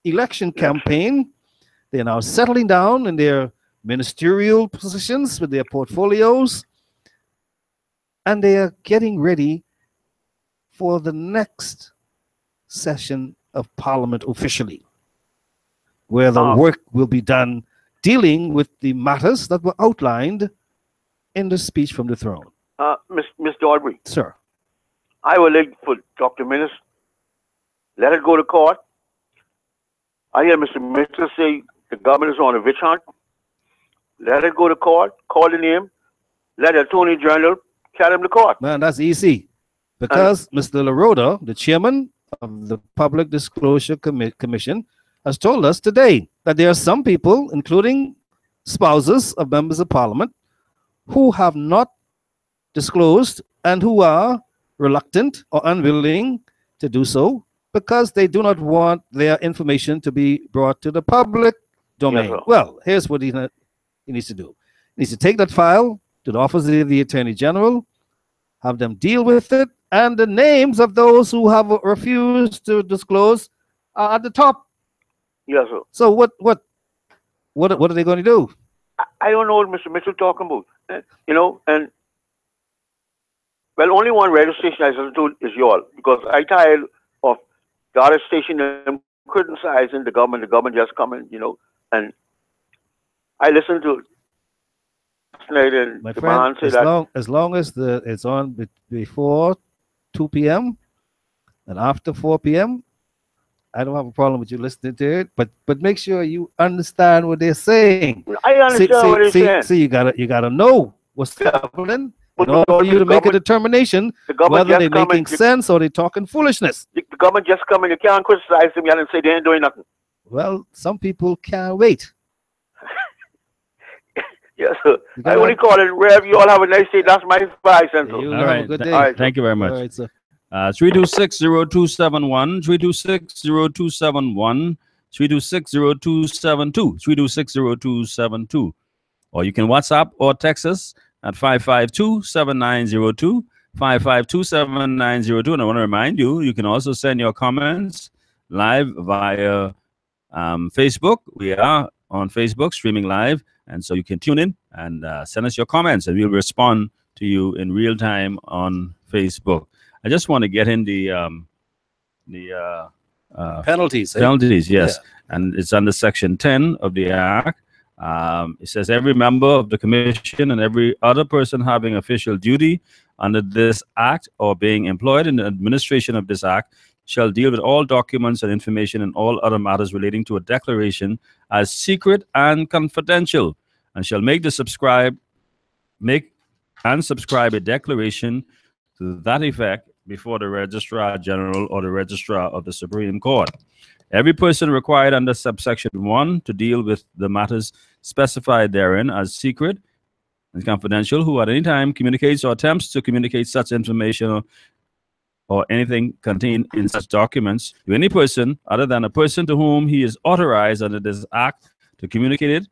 election campaign. They're now settling down in their ministerial positions with their portfolios, and they are getting ready for the next session of Parliament officially, where the work will be done dealing with the matters that were outlined in the speech from the throne. Mr. Audrey. Sir. I would like for Dr. Minnis, let it go to court. I hear Mr. Mitchell say the government is on a witch hunt. Let it go to court, call the name, let the Attorney General carry him to court. Man, that's easy. Because Mr. LaRoda, the chairman of the Public Disclosure Commission, has told us today that there are some people, including spouses of members of parliament, who have not disclosed and who are reluctant or unwilling to do so because they do not want their information to be brought to the public domain. Yes, well, here's what he needs to do. He needs to take that file to the Office of the Attorney General, have them deal with it, and the names of those who have refused to disclose are at the top. Yes, sir. So what are they going to do? I don't know what Mr. Mitchell talking about. You know, and well, only one radio station I listen to is yours, because I tired of the other station criticizing the government just coming, you know, and I listen to night and My the friend, man say as that long as it's on before 2 p.m. and after 4 p.m., I don't have a problem with you listening to it, but make sure you understand what they're saying. I understand what they're saying. See, you gotta know what's happening But in order for you to make a government- determination the government whether they're just come making and- sense or they're talking foolishness. the government just come in. You can't criticize them and say they ain't doing nothing. Well, some people can't wait. Yes, sir. You I gotta- only call it Rev. You all have a nice day. That's my 5 cents. You All have right. a good Th- day. all right, Thank you very much. All right, sir. 326-0271, 326-0271, 326-0272, 326-0272. Or you can WhatsApp or text us at 552-7902, 552-7902. And I want to remind you, you can also send your comments live via Facebook. We are on Facebook streaming live. And so you can tune in and send us your comments, and we'll respond to you in real time on Facebook. I just want to get in the Penalties. penalties, yes. And it's under Section 10 of the Act. It says every member of the commission and every other person having official duty under this Act or being employed in the administration of this Act shall deal with all documents and information and all other matters relating to a declaration as secret and confidential, and shall make subscribe a declaration to that effect before the Registrar General or the Registrar of the Supreme Court. Every person required under subsection 1 to deal with the matters specified therein as secret and confidential, who at any time communicates or attempts to communicate such information or anything contained in such documents to any person other than a person to whom he is authorized under this Act to communicate it,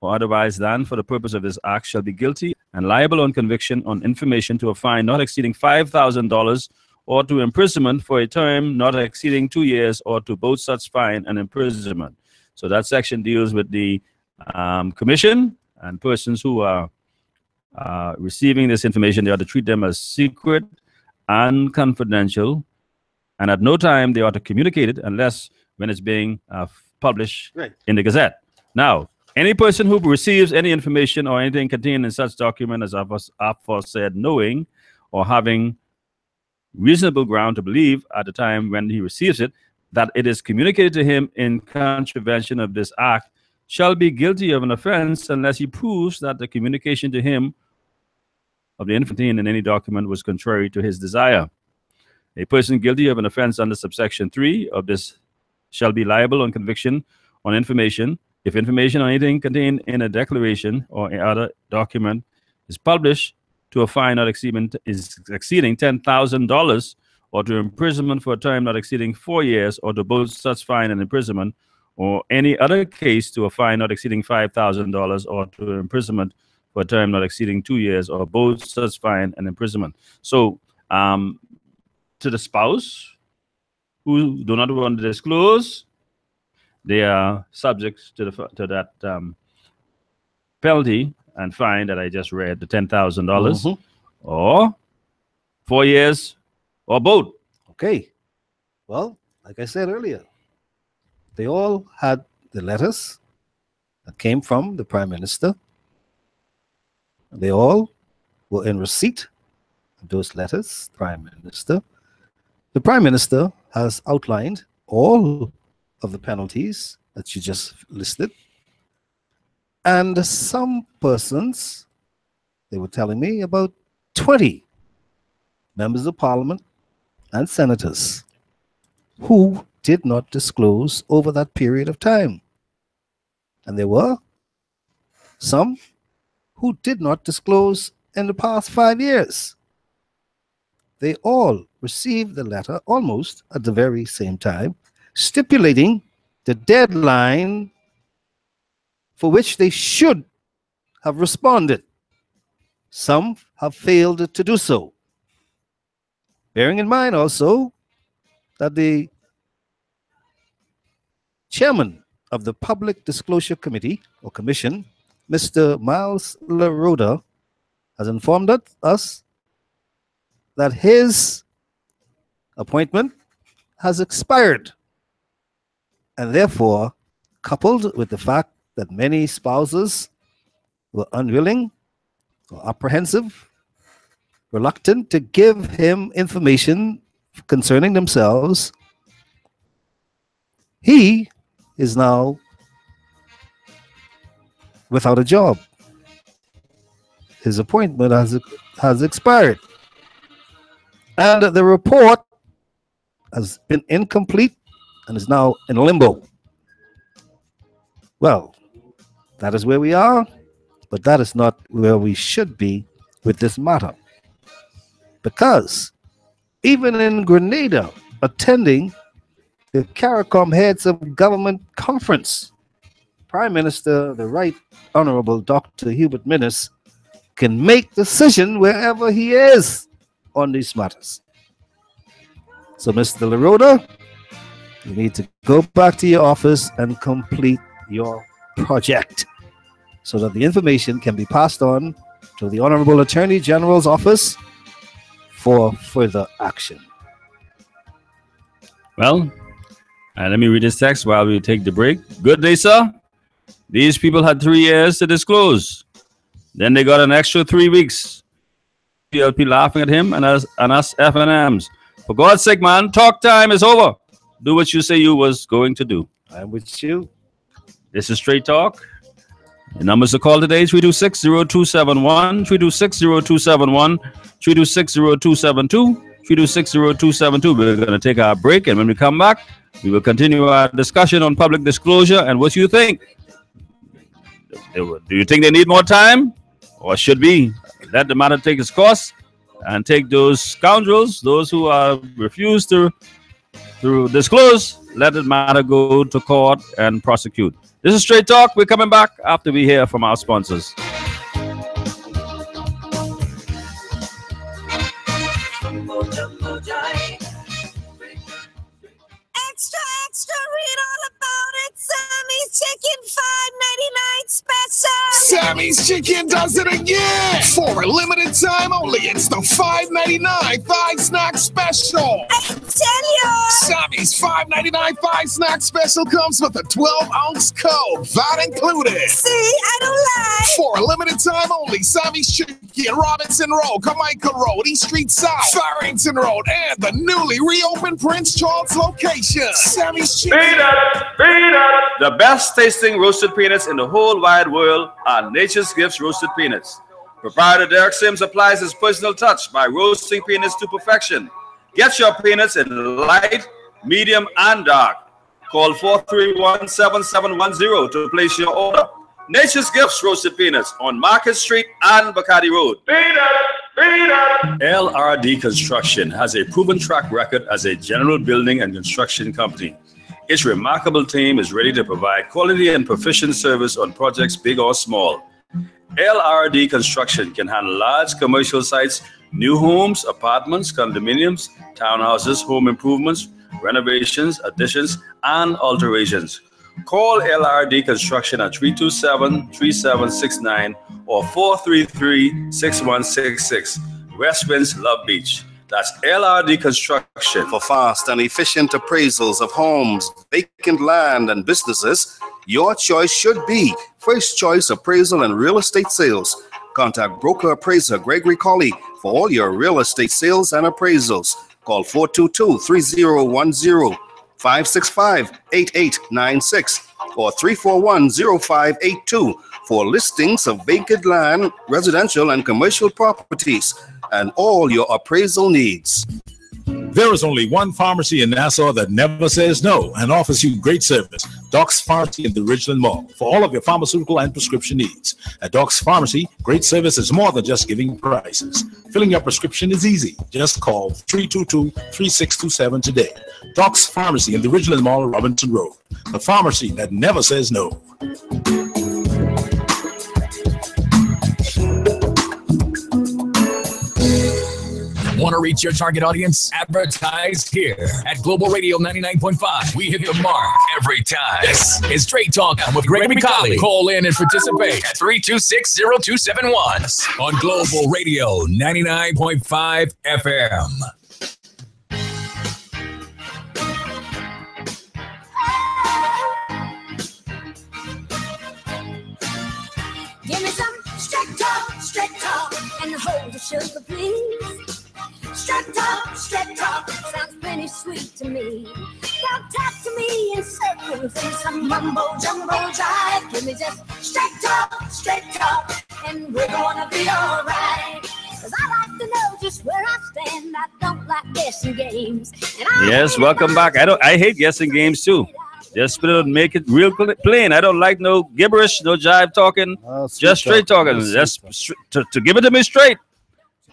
or otherwise than for the purpose of this Act, shall be guilty and liable on conviction on information to a fine not exceeding $5,000 or to imprisonment for a term not exceeding 2 years, or to both such fine and imprisonment. So that section deals with the commission and persons who are receiving this information. They ought to treat them as secret and confidential, and at no time they ought to communicate it unless when it's being published in the Gazette. Now, any person who receives any information or anything contained in such document as aforesaid, knowing or having reasonable ground to believe at the time when he receives it that it is communicated to him in contravention of this Act, shall be guilty of an offense unless he proves that the communication to him of the information in any document was contrary to his desire. A person guilty of an offense under subsection 3 of this shall be liable on conviction on information if information or anything contained in a declaration or other document is published to a fine not exceeding $10,000, or to imprisonment for a term not exceeding 4 years, or to both such fine and imprisonment, or any other case to a fine not exceeding $5,000, or to imprisonment for a term not exceeding 2 years, or both such fine and imprisonment. So, to the spouse who do not want to disclose, they are subject to that penalty and fine that I just read, the $10,000, or 4 years, or both. Okay. Well, like I said earlier, they all had the letters that came from the Prime Minister. They all were in receipt of those letters, Prime Minister. The Prime Minister has outlined all of the penalties that you just listed. And some persons, they were telling me about 20 members of Parliament and senators who did not disclose over that period of time. And there were some who did not disclose in the past 5 years. They all received the letter almost at the very same time, stipulating the deadline for which they should have responded. Some have failed to do so. Bearing in mind also that the chairman of the Public Disclosure Committee or Commission, Mr. Miles LaRoda, has informed us that his appointment has expired, and therefore, coupled with the fact that many spouses were unwilling apprehensive, reluctant to give him information concerning themselves. He is now without a job. His appointment has expired. And the report has been incomplete and is now in limbo. Well, that is where we are, but that is not where we should be with this matter. Because even in Grenada, attending the CARICOM Heads of Government Conference, Prime Minister, the Right Honorable Dr. Hubert Minnis, can make decision wherever he is on these matters. So, Mr. Laroda, you need to go back to your office and complete your project so that the information can be passed on to the Honorable Attorney General's office for further action. Well, let me read this text while we take the break. Good day, sir. These people had 3 years to disclose. Then they got an extra 3 weeks. PLP laughing at him and us FNMs. For God's sake, man, talk time is over. Do what you say you was going to do. I'm with you. This is Straight Talk. The numbers to call today, 326-0271, 326-0271, 326-0272, 326-0272. We're going to take our break, and when we come back, we will continue our discussion on public disclosure and what you think. Do you think they need more time? Or should we let the matter take its course and take those scoundrels, those who refuse to disclose, let the matter go to court and prosecute? This is Straight Talk. We're coming back after we hear from our sponsors. Extra, extra, read all about it. Sammy's Chicken $5.99 special. Sammy's Chicken does it again! For a limited time only, it's the $5.99 Thigh Snack Special! I tell you! Sammy's $5.99 Thigh Snack Special comes with a 12-ounce Coke, that included! See, I don't lie! For a limited time only, Sammy's Chicken, Robinson Road, Carmichael Road, East Street South, Farrington Road, and the newly reopened Prince Charles location. Sammy's Chicken. Peanuts! The best tasting roasted peanuts in the whole wide world are Nature's Gifts Roasted Peanuts. Proprietor Derek Sims applies his personal touch by roasting peanuts to perfection. Get your peanuts in light, medium, and dark. Call 431-7710 to place your order. Nature's Gifts Roasted Peanuts on Market Street and Bacardi Road. LRD Construction has a proven track record as a general building and construction company. Its remarkable team is ready to provide quality and proficient service on projects big or small. LRD Construction can handle large commercial sites, new homes, apartments, condominiums, townhouses, home improvements, renovations, additions, and alterations. Call LRD Construction at 327-3769 or 433-6166. West Winds, Love Beach. That's LRD Construction. For fast and efficient appraisals of homes, vacant land, and businesses, your choice should be First Choice Appraisal and Real Estate Sales. Contact broker appraiser Gregory Colley for all your real estate sales and appraisals. Call 422-3010, 565-8896, or 341-0582 for listings of vacant land, residential and commercial properties, and all your appraisal needs. There is only one pharmacy in Nassau that never says no and offers you great service. Doc's Pharmacy in the Ridgeland Mall for all of your pharmaceutical and prescription needs. At Doc's Pharmacy, great service is more than just giving prices. Filling your prescription is easy. Just call 322-3627 today. Doc's Pharmacy in the Ridgeland Mall, Robinson Road. The pharmacy that never says no. Want to reach your target audience? Advertise here at Global Radio 99.5. We hit the mark every time. This is Straight Talk with Greg McCauley. Call in and participate at 326-0271 on Global Radio 99.5 FM. Give me some straight talk, straight talk. and hold your sugar, please. Straight talk, sounds pretty sweet to me. Now talk to me in circles and some mumbo jumbo jive. Give me just straight talk, and we're gonna be alright. Cause I like to know just where I stand. I don't like guessing games. Yes, welcome back. I hate guessing games too. Just make it real plain. I don't like no gibberish, no jive talking. Just straight talking. Just to give it to me straight.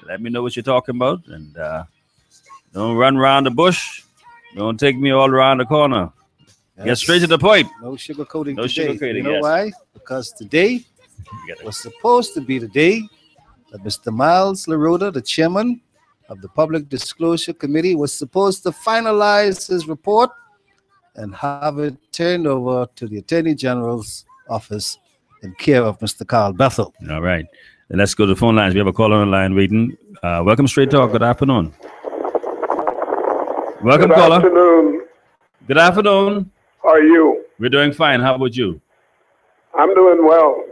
Let me know what you're talking about, and don't run around the bush. Don't take me all around the corner. Get straight to the point. No sugarcoating. No today. sugarcoating. You know why? Because today was supposed to be the day that Mr. Miles LaRoda, the chairman of the Public Disclosure Committee, was supposed to finalize his report and have it turned over to the Attorney General's office in care of Mr. Carl Bethel. All right. Then let's go to the phone lines. We have a caller on the line waiting. Welcome, Straight Talk. Good afternoon. Welcome, caller. Good afternoon. Good afternoon. How are you? We're doing fine. How about you? I'm doing well.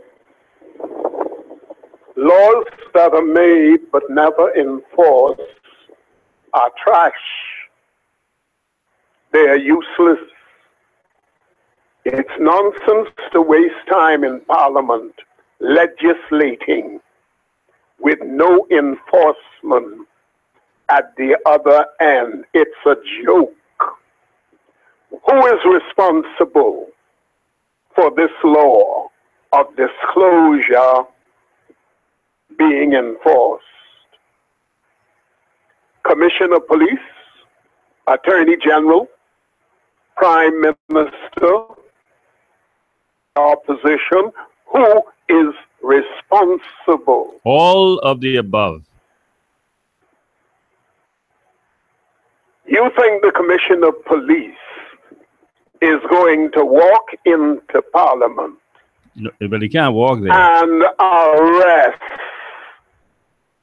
Laws that are made but never enforced are trash. They are useless. It's nonsense to waste time in Parliament legislating with no enforcement at the other end. It's a joke. Who is responsible for this law of disclosure being enforced? Commissioner of Police, Attorney General, Prime Minister, opposition. Who is responsible? All of the above. You think the Commissioner of Police is going to walk into Parliament No, but he can't walk there. and arrest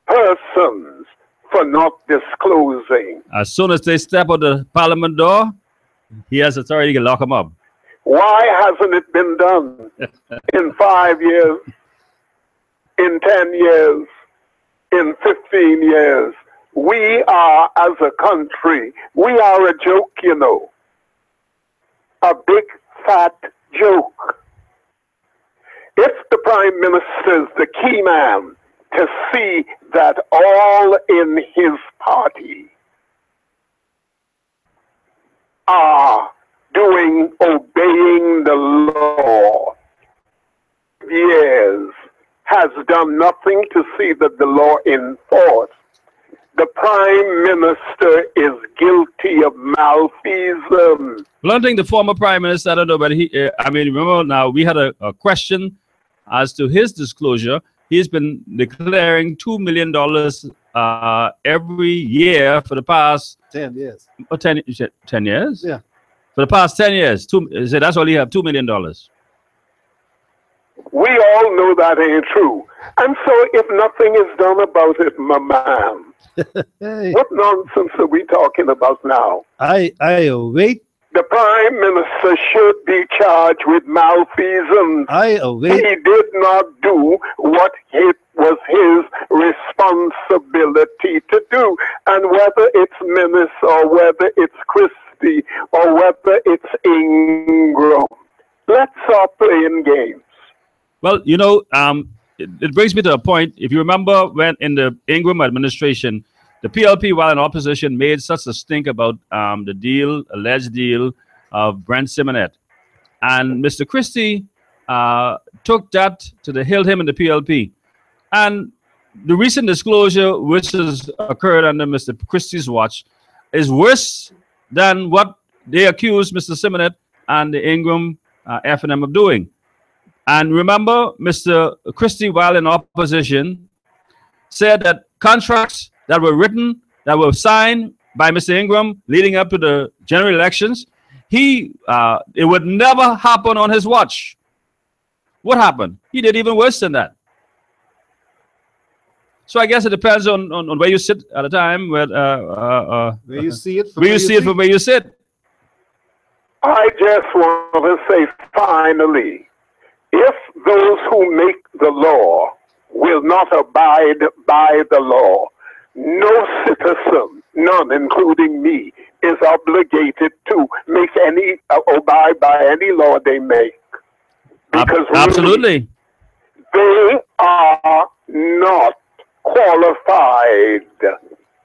persons for not disclosing? As soon as they step out the Parliament door, he has authority to lock them up. Why hasn't it been done in 5 years, in 10 years, in 15 years? We are, as a country, we are a joke, you know. A big, fat joke. If the Prime Minister is the key man to see that all in his party are obeying the law, years, has done nothing to see that the law enforced. The Prime Minister is guilty of malfeasance. Well, I think the former Prime Minister, I don't know, but remember now, we had a question as to his disclosure. He's been declaring $2 million every year for the past 10 years. 10 years? Yeah. For the past 10 years. That's all he have, $2 million. We all know that ain't true. And so if nothing is done about it, my man, Hey, what nonsense are we talking about now? I await. The Prime Minister should be charged with malfeasance. I He await. did not do what it was his responsibility to do. And whether it's Minnis or whether it's Christie or whether it's Ingram, let's stop playing games. Well, you know, it brings me to a point. If you remember when in the Ingram administration, the PLP, while in opposition, made such a stink about the alleged deal of Brent Simonet. And Mr. Christie took that to the hill, him and the PLP. And the recent disclosure, which has occurred under Mr. Christie's watch, is worse than what they accused Mr. Simonet and the Ingram F&M of doing. And remember, Mr. Christie, while in opposition, said that contracts that were written, that were signed by Mr. Ingram leading up to the general elections, it would never happen on his watch. What happened? He did even worse than that. So I guess it depends on where you sit at a time, where you see it from where you sit. I just want to say finally, if those who make the law will not abide by the law. No citizen, none including me, is obligated to make any abide by any law they make. Because absolutely, they are not qualified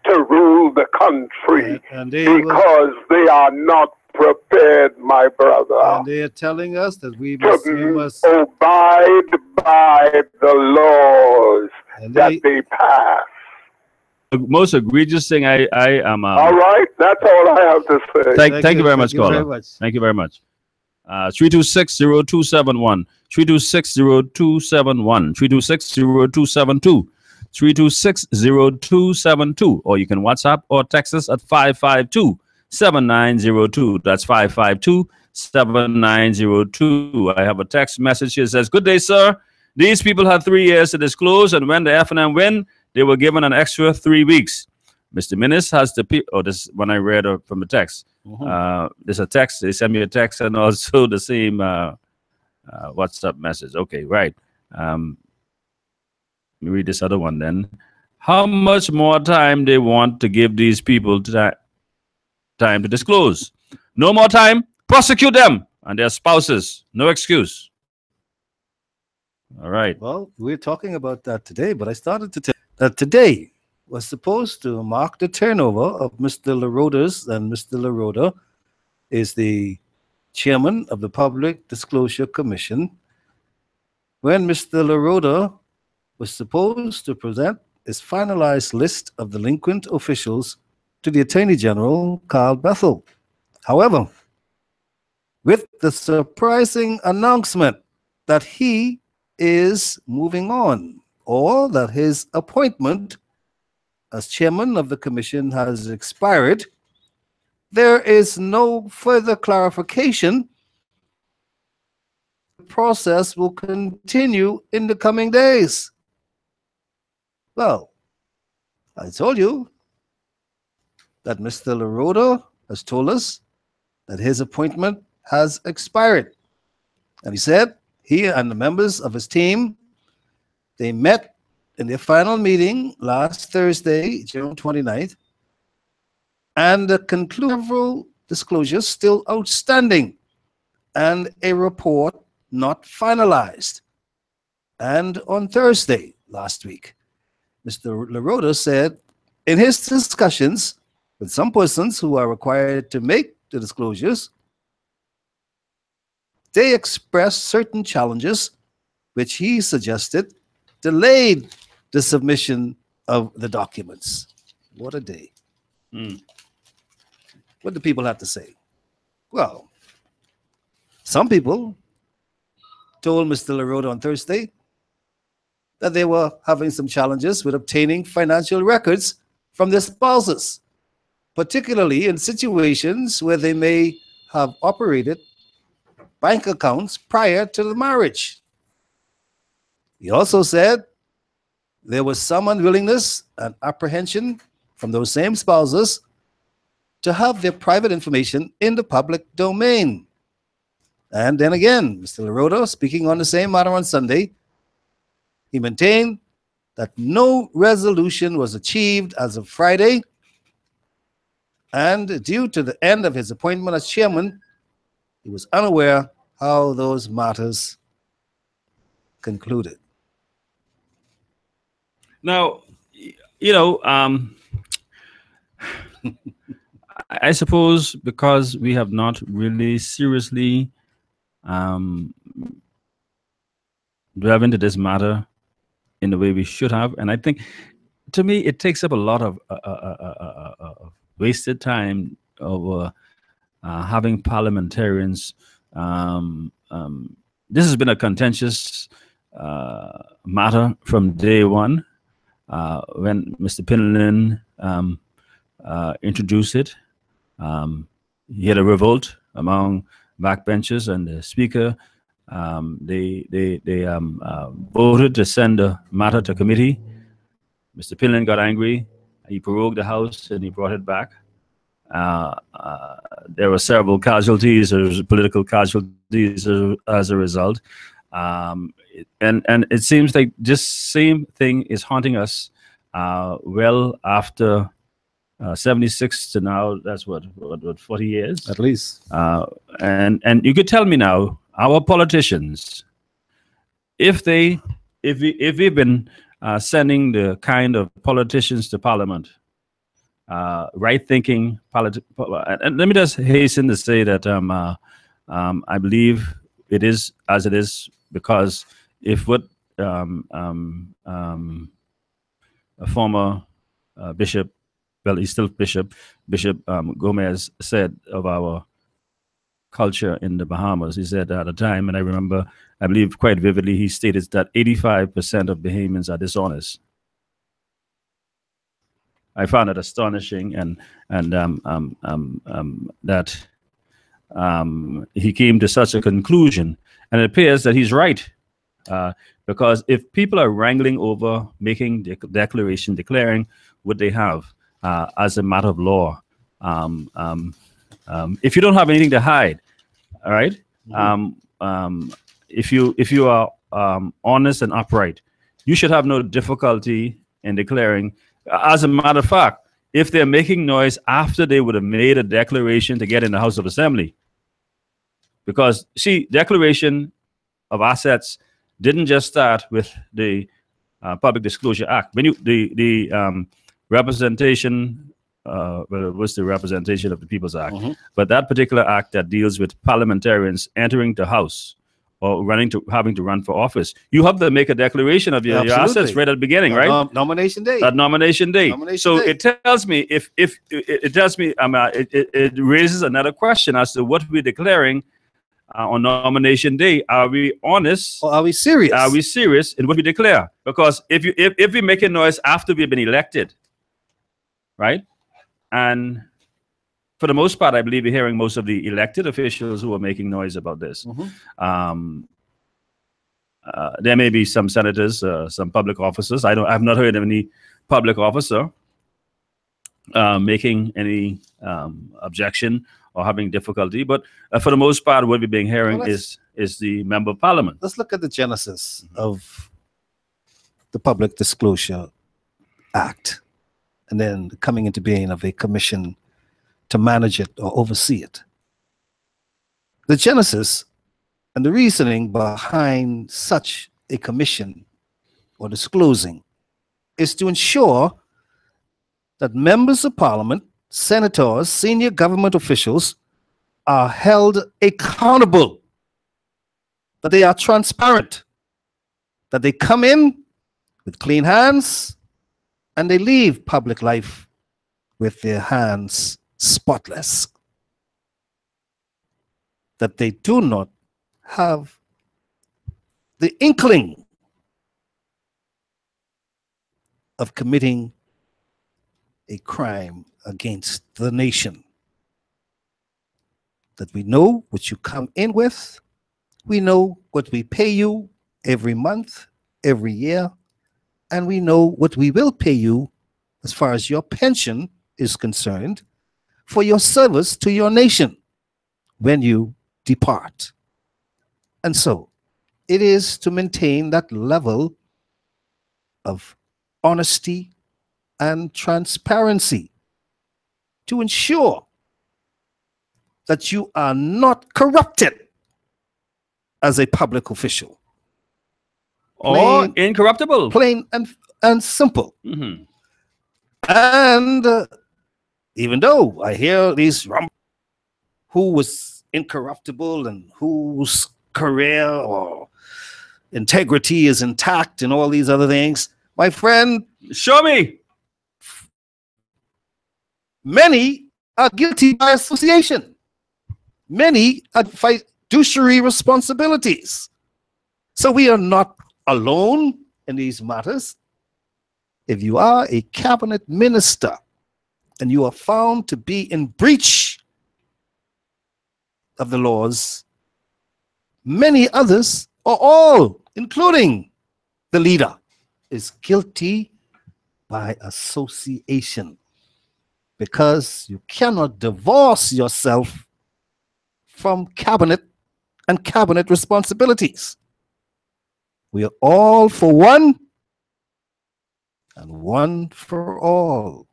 to rule the country because they are not prepared, my brother. And they are telling us that we must abide by the laws that they pass. The most egregious thing I am. All right, that's all I have to say. Thank you very much, caller. Thank you very much. 326-0271, 326-0271, 326-0272, 326-0272, or you can WhatsApp or text us at 552-7902. That's 552-7902. I have a text message here that says, "Good day, sir. These people had 3 years to disclose, and when the FNM win, they were given an extra 3 weeks. Mr. Minnis has the this one I read from the text. There's a text. They sent me a text and also the same WhatsApp message. Okay, right. Let me read this other one then. How much more time they want to give these people time to disclose? No more time. Prosecute them and their spouses. No excuse. All right. Well, we're talking about that today, but I started to tell that today was supposed to mark the turnover of Mr. LaRodas, and Mr. LaRoda is the chairman of the Public Disclosure Commission. When Mr. LaRoda was supposed to present his finalized list of delinquent officials to the Attorney General, Carl Bethel. However, with the surprising announcement that he is moving on, or that his appointment as chairman of the commission has expired, there is no further clarification. The process will continue in the coming days. Well, I told you that Mr. LaRoda has told us that his appointment has expired. And he said he and the members of his team, they met in their final meeting last Thursday, June 29th, and the conclusive disclosures still outstanding and a report not finalized. And on Thursday last week, Mr. LaRoda said in his discussions with some persons who are required to make the disclosures, they expressed certain challenges which he suggested delayed the submission of the documents. What a day. What do people have to say? Well, some people told Mr. LaRoda on Thursday that they were having some challenges with obtaining financial records from their spouses, particularly in situations where they may have operated bank accounts prior to the marriage. He also said there was some unwillingness and apprehension from those same spouses to have their private information in the public domain. And then again, Mr. LaRoda, speaking on the same matter on Sunday, he maintained that no resolution was achieved as of Friday, and due to the end of his appointment as chairman, he was unaware how those matters concluded. Now, you know, I suppose because we have not really seriously delved into this matter in the way we should have, and I think, to me, it takes up a lot of wasted time of having parliamentarians. This has been a contentious matter from day one. When Mr. Pinlin introduced it, he had a revolt among backbenchers, and the speaker, they voted to send the matter to committee. Mr. Pinlin got angry. He prorogued the House and he brought it back. There were several casualties, or political casualties as a result. And it seems like this same thing is haunting us well after 76 to now. That's what 40 years at least. And you could tell me now, our politicians, if we've been sending the kind of politicians to parliament, right-thinking and let me just hasten to say that I believe it is as it is, because if what a former bishop, well, he's still Bishop Gomez said of our culture in the Bahamas, he said at a time, and I believe quite vividly, he stated that 85% of Bahamians are dishonest. I found it astonishing, and that he came to such a conclusion, and it appears that he's right, because if people are wrangling over making the declaration, declaring what they have as a matter of law, if you don't have anything to hide, all right, if you are honest and upright, you should have no difficulty in declaring. As a matter of fact, if they're making noise after they would have made a declaration to get in the House of Assembly, because see, declaration of assets didn't just start with the Public Disclosure Act. When you the representation, well, it was the Representation of the People's Act, but that particular act that deals with parliamentarians entering the House or having to run for office, you have to make a declaration of your assets right at the beginning, right? Nomination day. That nomination day. So it tells me it raises another question as to what we're declaring on nomination day. Are we honest? Or are we serious? Are we serious in what we declare? Because if we make a noise after we've been elected, right? And for the most part, I believe you're hearing most of the elected officials who are making noise about this. There may be some senators, some public officers. I've not heard of any public officer making any objection or having difficulty. But for the most part, what we're being hearing is the member of parliament. Let's look at the genesis of the Public Disclosure Act, and then the coming into being of a commission to manage it or oversee it. The genesis and the reasoning behind such a commission or disclosing is to ensure that members of parliament, senators, senior government officials are held accountable, that they are transparent, that they come in with clean hands and they leave public life with their hands spotless, that they do not have the inkling of committing a crime against the nation, that we know what you come in with, we know what we pay you every month, every year, and we know what we will pay you as far as your pension is concerned for your service to your nation when you depart. And so it is to maintain that level of honesty and transparency to ensure that you are not corrupted as a public official. Or incorruptible. Plain and simple. And even though I hear these who was incorruptible and whose career or integrity is intact and all these other things, my friend, show me. Many are guilty by association. Many are fiduciary responsibilities. So we are not alone in these matters. If you are a cabinet minister and you are found to be in breach of the laws, many others, or all, including the leader, is guilty by association, because you cannot divorce yourself from cabinet and cabinet responsibilities. We are all for one and one for all.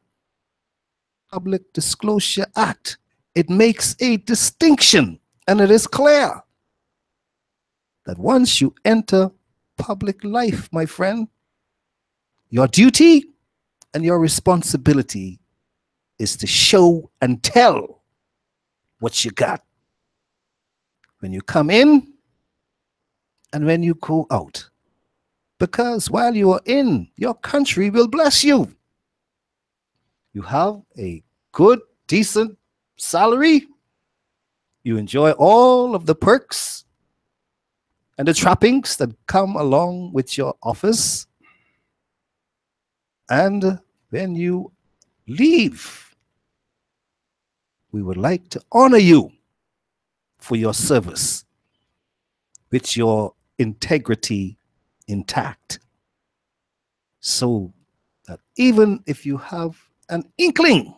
Public Disclosure Act, it makes a distinction, and it is clear that once you enter public life, my friend, your duty and your responsibility is to show and tell what you got when you come in and when you go out. Because while you are in, your country will bless you. You have a good, decent salary. You enjoy all of the perks and the trappings that come along with your office. And when you leave, we would like to honor you for your service with your integrity intact, so that even if you have an inkling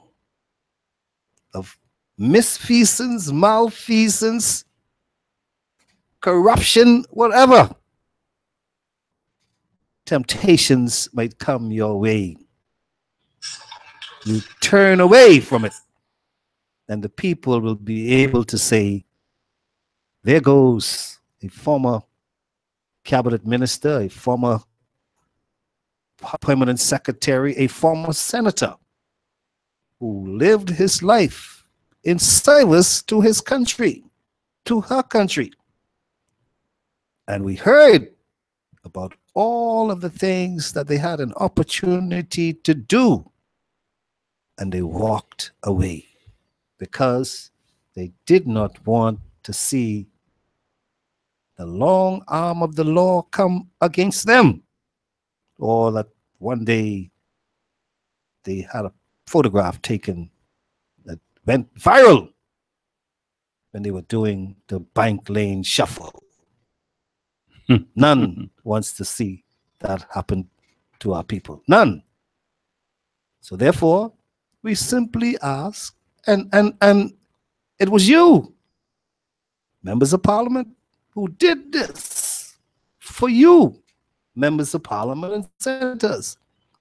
of misfeasance, malfeasance, corruption, whatever, temptations might come your way, you turn away from it, and the people will be able to say, there goes a former cabinet minister, a former permanent secretary, a former senator who lived his life in service to his country, to her country. And we heard about all of the things that they had an opportunity to do, and they walked away because they did not want to see the long arm of the law come against them, or that one day they had a photograph taken that went viral when they were doing the Bank Lane Shuffle. None wants to see that happen to our people. None. So therefore, we simply ask, and it was you, members of parliament, who did this for you, members of parliament and senators.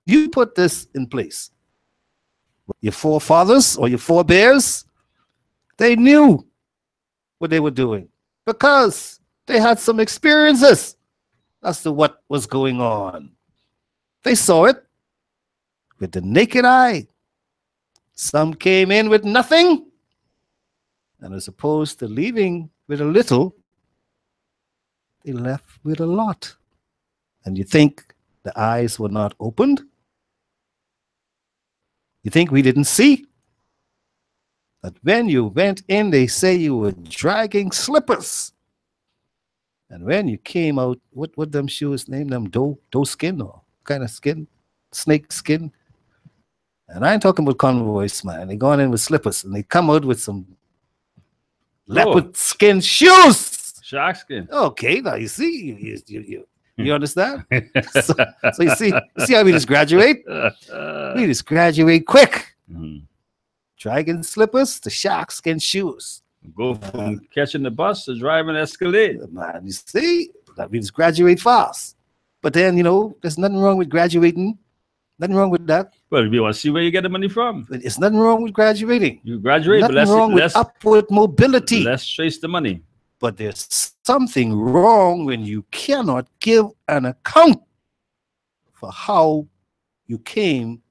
You put this in place. Your forefathers or your forebears, they knew what they were doing because they had some experiences as to what was going on. They saw it with the naked eye. Some came in with nothing, and as opposed to leaving with a little, they left with a lot. And you think the eyes were not opened? You think we didn't see that when you went in, they say you were dragging slippers, and when you came out, what them shoes, name them doe skin or kind of skin, snake skin? And I ain't talking about Converse, man. They gone in with slippers and they come out with some leopard skin shoes. Shark skin. Okay, now you see, you understand? so you see how we just graduate? We just graduate quick. Dragon slippers to shark skin shoes. Go from catching the bus to driving Escalade. Man, you see, that we just graduate fast. But then, there's nothing wrong with graduating. Nothing wrong with that. Well, we want to see where you get the money from. It's nothing wrong with graduating. You graduate, nothing but wrong with upward mobility. Let's trace the money. But there's something wrong when you cannot give an account for how you came,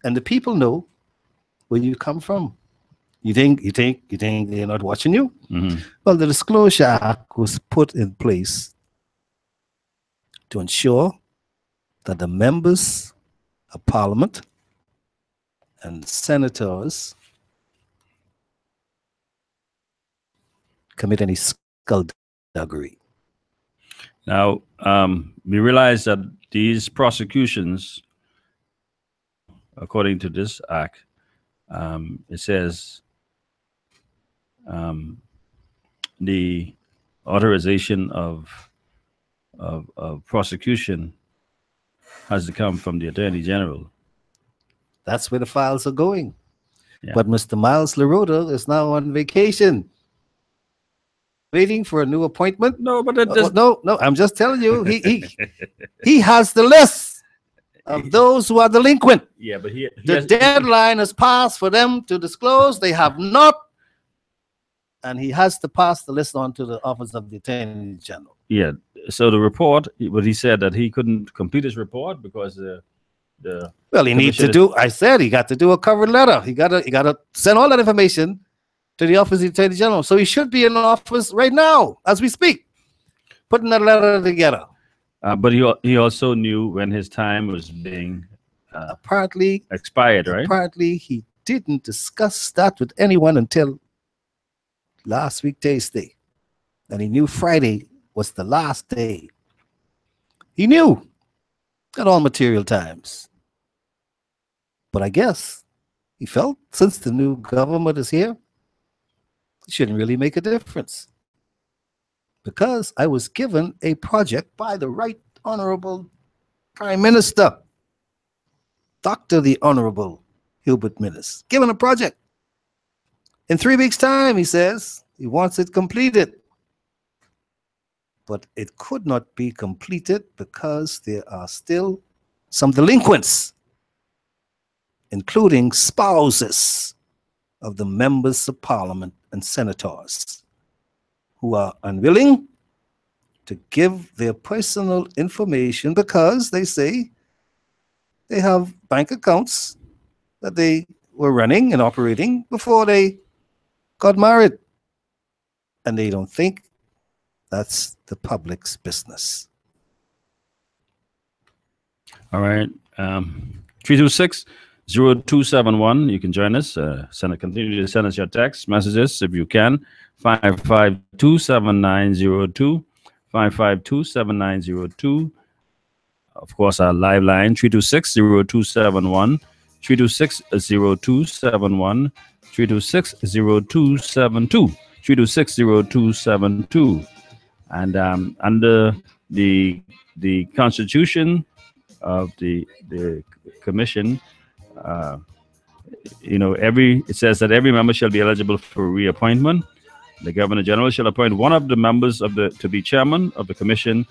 and the people know where you come from. You think they're not watching you? Well, the Disclosure Act was put in place to ensure that the members of parliament and senators commit any skullduggery. Now, we realize that these prosecutions, according to this act, it says the authorization of prosecution has to come from the Attorney General. That's where the files are going. Yeah. But Mr. Miles LaRota is now on vacation. waiting for a new appointment. No, but that does... no. I'm just telling you, he has the list of those who are delinquent. Yeah, but the deadline has passed for them to disclose. They have not, and he has to pass the list on to the Office of the Attorney General. Yeah. So the report, but he said that he couldn't complete his report because well, he needs to do. I said he got to do a cover letter. He got to send all that information to the Office of the Attorney General. So he should be in the office right now as we speak, putting that letter together. But he also knew when his time was being apparently expired, right? Apparently he didn't discuss that with anyone until last week, Thursday, and he knew Friday was the last day. He knew at all material times. But I guess he felt since the new government is here, it shouldn't really make a difference. Because I was given a project by the Right Honorable Prime Minister, Dr. the Honorable Hubert Minnis, given a project. In 3 weeks' time, he says, he wants it completed. But it could not be completed because there are still some delinquents, including spouses of the members of parliament and senators, who are unwilling to give their personal information because they say they have bank accounts that they were running and operating before they got married. And they don't think that's the public's business. All right. 326-0271. You can join us. Continue to send us your text messages if you can. 552-7902. 552-7902. Of course, our live line 326-0271. 326-0271. 326-0272. 326-0272. And under the Constitution of the Commission, it says that every member shall be eligible for reappointment. The Governor General shall appoint one of the members to be chairman of the commission,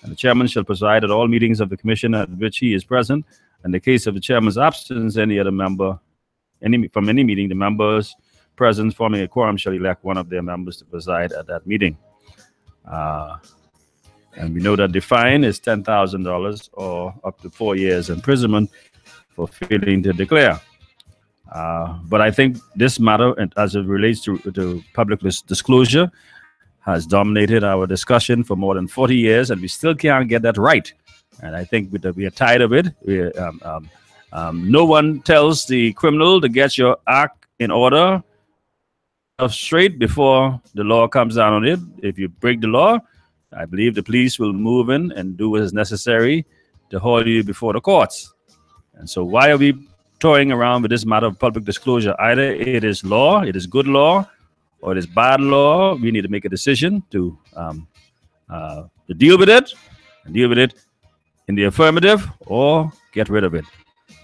and the chairman shall preside at all meetings of the commission at which he is present. In the case of the chairman's absence, any other member from any meeting, the members present forming a quorum shall elect one of their members to preside at that meeting. And we know that the fine is $10,000 or up to 4 years imprisonment for failing to declare. But I think this matter, as it relates to public disclosure, has dominated our discussion for more than 40 years, and we still can't get that right. And I think we are tired of it. No one tells the criminal to get your act in order straight before the law comes down on it. If you break the law, I believe the police will move in and do what is necessary to hold you before the courts. And so why are we toying around with this matter of public disclosure? Either it is law, it is good law, or it is bad law. We need to make a decision to deal with it, and deal with it in the affirmative or get rid of it.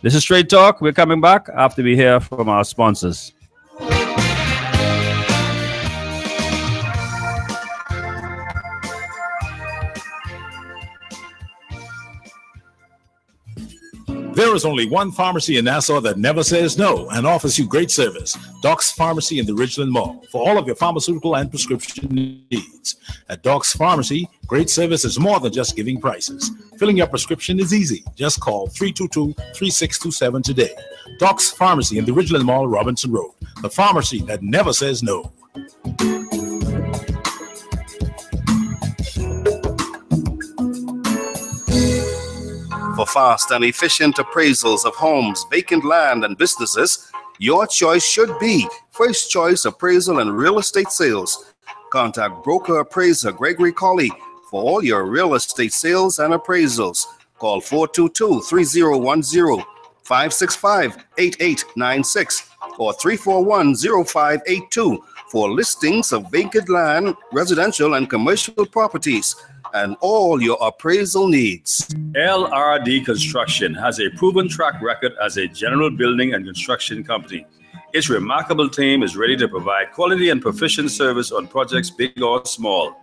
This is Straight Talk. We're coming back after we hear from our sponsors. There is only one pharmacy in Nassau that never says no and offers you great service. Doc's Pharmacy in the Ridgeland Mall for all of your pharmaceutical and prescription needs. At Doc's Pharmacy, great service is more than just giving prices. Filling your prescription is easy. Just call 322-3627 today. Doc's Pharmacy in the Ridgeland Mall, Robinson Road. The pharmacy that never says no. For fast and efficient appraisals of homes, vacant land, and businesses, your choice should be First Choice Appraisal and Real Estate Sales. Contact broker appraiser Gregory Colley for all your real estate sales and appraisals. Call 422-3010, 565-8896, or 341-0582 for listings of vacant land, residential and commercial properties, and all your appraisal needs. LRD Construction has a proven track record as a general building and construction company. Its remarkable team is ready to provide quality and proficient service on projects big or small.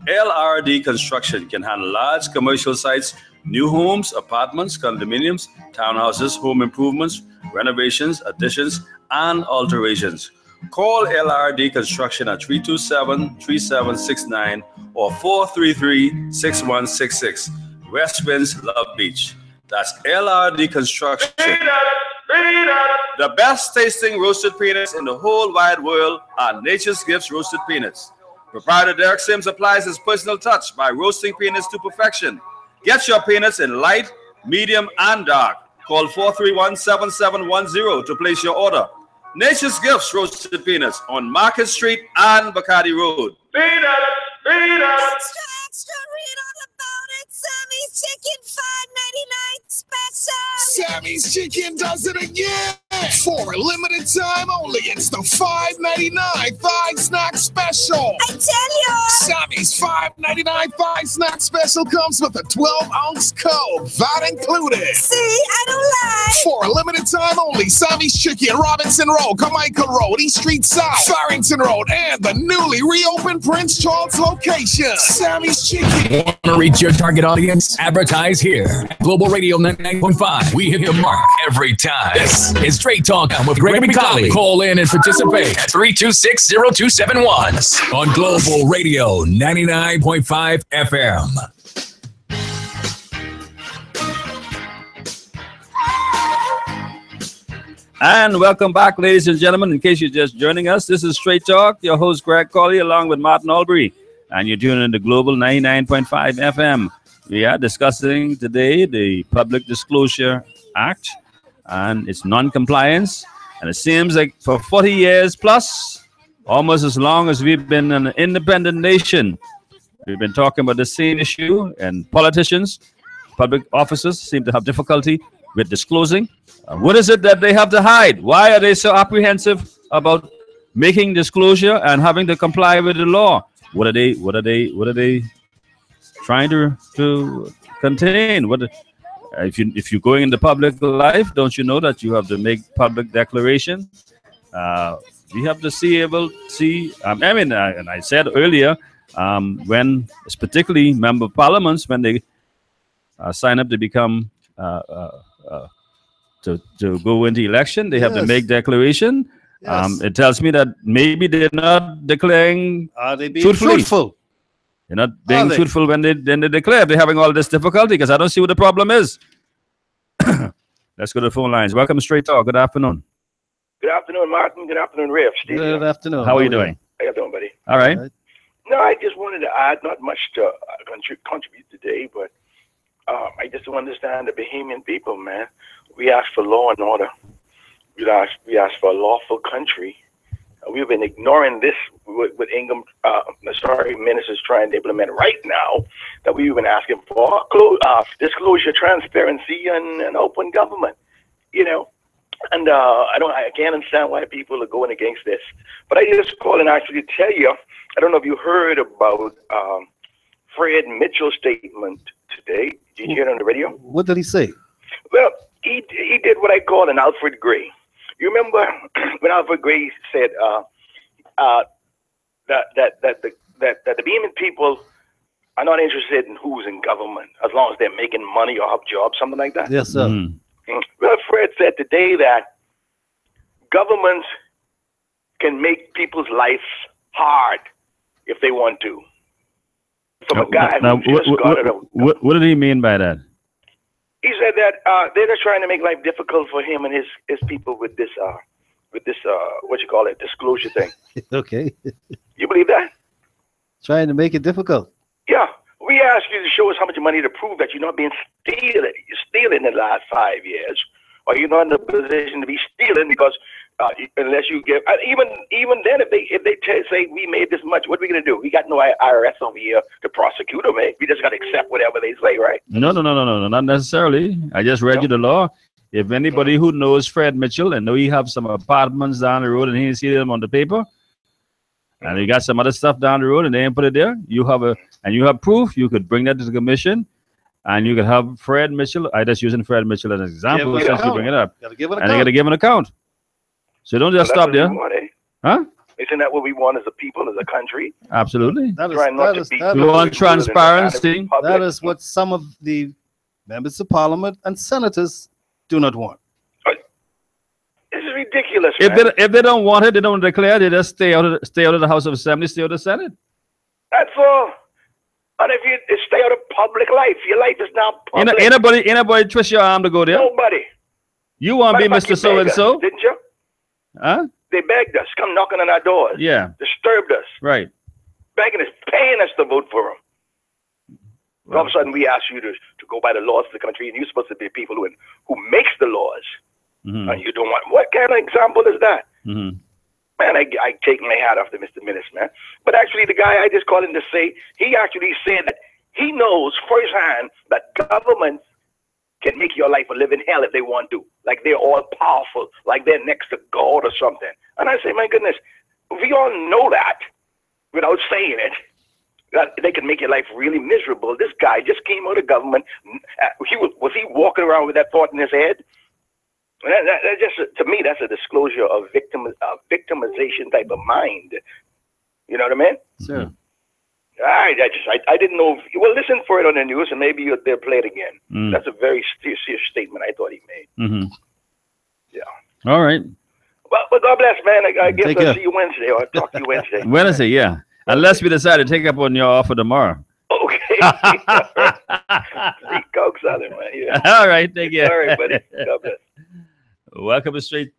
LRD Construction can handle large commercial sites, new homes, apartments, condominiums, townhouses, home improvements, renovations, additions, and alterations. Call LRD Construction at 327-3769 or 433-6166. West Winds, Love Beach. That's LRD Construction. The best tasting roasted peanuts in the whole wide world are Nature's Gifts Roasted Peanuts. Proprietor Derek Sims applies his personal touch by roasting peanuts to perfection. Get your peanuts in light, medium, and dark. Call 431-7710 to place your order. Nature's Gifts Roasted Peanuts on Market Street and Bacardi Road. Extra, extra, read all about it. Sammy's Chicken, $5.99 special. Sammy's Chicken does it again. For a limited time only, it's the $5.99 Thigh Snack Special. I tell you. Sammy's $5.99 Thigh Snack Special comes with a 12-ounce Coke, that included. See, I don't lie. For a limited time only, Sammy's Chicken, Robinson Road, Carmichael Road, East Street South, Farrington Road, and the newly reopened Prince Charles location. Sammy's Chicken. Want to reach your target audience? Advertise here. Global Radio 99.5. We hit the mark every time. This is Straight Talk with Gregory Colley. Call in and participate at 326-0271 on Global Radio 99.5 FM. And welcome back, ladies and gentlemen. In case you're just joining us, this is Straight Talk. Your host, Greg Colley, along with Martin Albury. And you're tuning in to Global 99.5 FM. We are discussing today the Public Disclosure Act and its non-compliance. And it seems like for 40 years plus, almost as long as we've been an independent nation, we've been talking about the same issue, and politicians, public officers seem to have difficulty with disclosing. What is it that they have to hide? Why are they so apprehensive about making disclosure and having to comply with the law? What are they trying to contain? If you're going into public life, don't you know that you have to make public declaration? We have to and I said earlier, when it's particularly member of parliaments, when they sign up to become to go into election, they have to make declaration. Yes. It tells me that maybe they're not declaring truthfully. They're not being truthful when they declare. They're having all this difficulty because I don't see what the problem is. Let's go to the phone lines. Welcome to Straight Talk. Good afternoon. Good afternoon, Martin. Good afternoon, Riff. Good afternoon. How are you doing? How you doing, buddy? All right. No, I just wanted to add, not much to contribute today, but I just don't understand the Bahamian people, man. We ask for law and order. We ask for a lawful country. We've been ignoring this with Ingham, ministers trying to implement right now, that we've been asking for disclosure, transparency, and open government. You know, and I can't understand why people are going against this. But I just called and actually tell you, I don't know if you heard about Fred Mitchell's statement today. Did you hear it on the radio? What did he say? Well, he did what I call an Alfred Gray. You remember when Alfred Gray said that the Bahamian people are not interested in who's in government as long as they're making money or have jobs, something like that? Yes, sir. Well, Fred said today that governments can make people's lives hard if they want to. From a guy who just got it. What did he mean by that? He said that they're just trying to make life difficult for him and his people with this disclosure thing. Okay. You believe that? Trying to make it difficult. Yeah. We ask you to show us how much money to prove that you're not being stealing. You're stealing in the last 5 years, or you're not in a position to be stealing because unless you give even then if they say we made this much, what are we gonna do? We got no IRS over here to prosecute them. We just gotta accept whatever they say, right? No, not necessarily. I just read you the law. If anybody who knows Fred Mitchell and know he have some apartments down the road and he didn't see them on the paper, and he got some other stuff down the road and they ain't put it there, you have proof, you could bring that to the commission. And you could have Fred Mitchell. I just using Fred Mitchell as an example since you bring it up. Gotta give an account. And they got to give an account. So don't just So stop that's what there. we want, eh? Huh? Isn't that what we want as a people, as a country? Absolutely. That is, Trying not that to is, be that We is- want transparency. that is what some of the members of parliament and senators do not want. This is ridiculous, If man. they don't want it, they don't declare. They just stay out of the House of Assembly, stay out of the Senate. That's all. And if you stay out of public life, your life is now public. Anybody twist your arm to go there? Nobody. You want to be Matter of fact, Mr. So you and begged so? us, didn't you? Huh? They begged us, come knocking on our doors. Yeah. Disturbed us. Right. Begging us, paying us to vote for them. All of a sudden, we ask you to go by the laws of the country, and you're supposed to be people who makes the laws. Mm-hmm. And you don't want. What kind of example is that? Mm-hmm. Man, I take my hat off to Mr. Minnis, man. But actually, the guy I just called him to say, he actually said that he knows firsthand that governments can make your life a living hell if they want to. Like they're all powerful, like they're next to God or something. And I say, my goodness, we all know that without saying it, that they can make your life really miserable. This guy just came out of government. Was he walking around with that thought in his head? That just, to me, that's a disclosure of victimization type of mind. You know what I mean? Sure. I didn't know. Well, listen for it on the news, and maybe they'll play it again. Mm. That's a very serious statement I thought he made. Mm-hmm. Yeah. All right. Well, but God bless, man. I guess Take I'll care. see you Wednesday, or I'll talk to you Wednesday. Wednesday, yeah. Unless we decide to take up on your offer tomorrow. Okay. See, Coke Southern, man. Yeah. All right. Take care. All right, buddy. God bless. Welcome to Straight.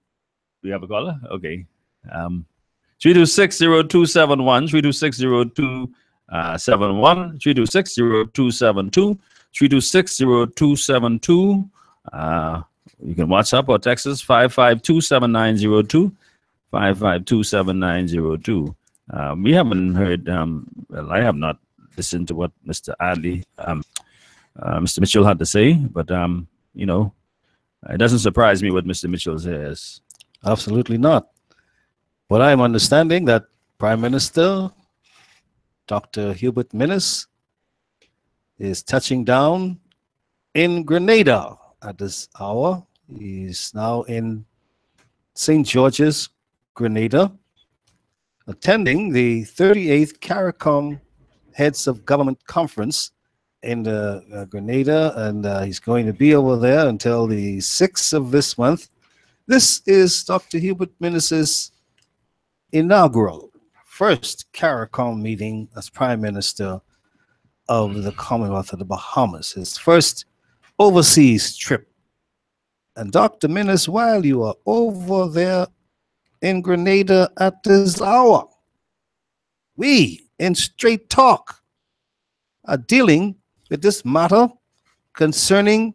We have a caller? Okay. 326-0271, 326-0271, 326-0272, 326-0272. You can WhatsApp or text us 552-7902, 552-7902. We haven't heard, well, I have not listened to what Mr. Adley, Mr. Mitchell had to say, but, you know, it doesn't surprise me what Mr. Mitchell says. Absolutely not. But I'm understanding that Prime Minister Dr. Hubert Minnis is touching down in Grenada at this hour. He's now in St. George's, Grenada, attending the 38th CARICOM Heads of Government Conference in Grenada, and he's going to be over there until the 6th of this month. This is Dr. Hubert Minnis's inaugural first CARICOM meeting as Prime Minister of the Commonwealth of the Bahamas, his first overseas trip. And Dr. Minnis, while you are over there in Grenada at this hour, we in Straight Talk are dealing with this matter concerning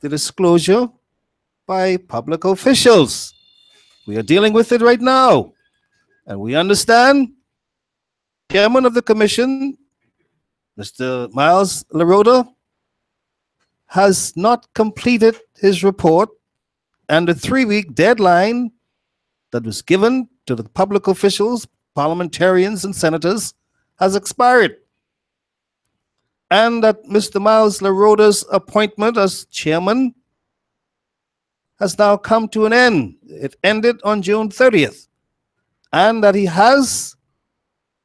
the disclosure by public officials. We are dealing with it right now. And we understand Chairman of the Commission, Mr. Miles LaRota, has not completed his report, and the 3-week deadline that was given to the public officials, parliamentarians, and senators has expired. And that Mr. Miles LaRota's appointment as chairman has now come to an end. It ended on June 30th. And that he has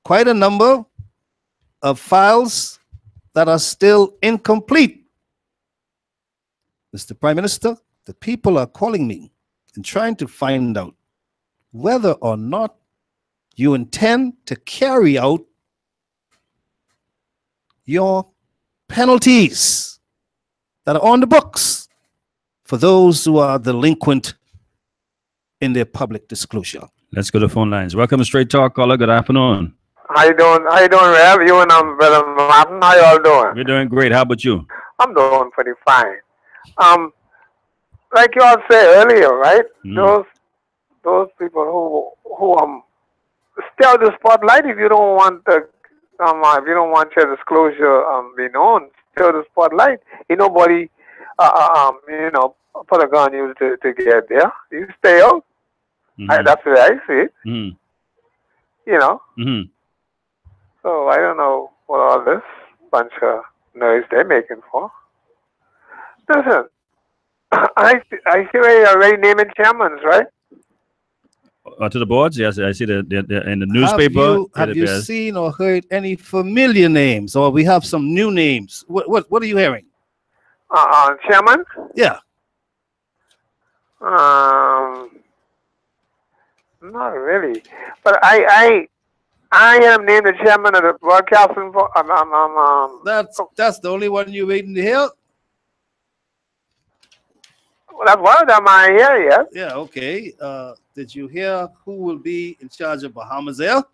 quite a number of files that are still incomplete. Mr. Prime Minister, the people are calling me and trying to find out whether or not you intend to carry out your penalties that are on the books for those who are delinquent in their public disclosure. Let's go to phone lines. Welcome to Straight Talk, caller. Good afternoon. How you doing? Rev? You and Brother Martin, how y'all doing? We're doing great. How about you? I'm doing pretty fine. Like y'all said earlier, right? Those people who stay out the spotlight if you don't want the if you don't want your disclosure be known, stay out the spotlight. Ain't nobody put a gun you to get there. You stay out. That's the way I see it. You know. So I don't know what all this bunch of noise they're making for. Listen, I see where you're already naming chairmans, right? to the boards. Yes, I see the in the newspaper. Have you seen or heard any familiar names, or we have some new names? What are you hearing? Chairman? Yeah. Not really, but I am named the chairman of the broadcasting. That's the only one you're waiting to hear. Well, that's one of them I hear. Yes. Yeah. Okay. Did you hear who will be in charge of Bahamas Air?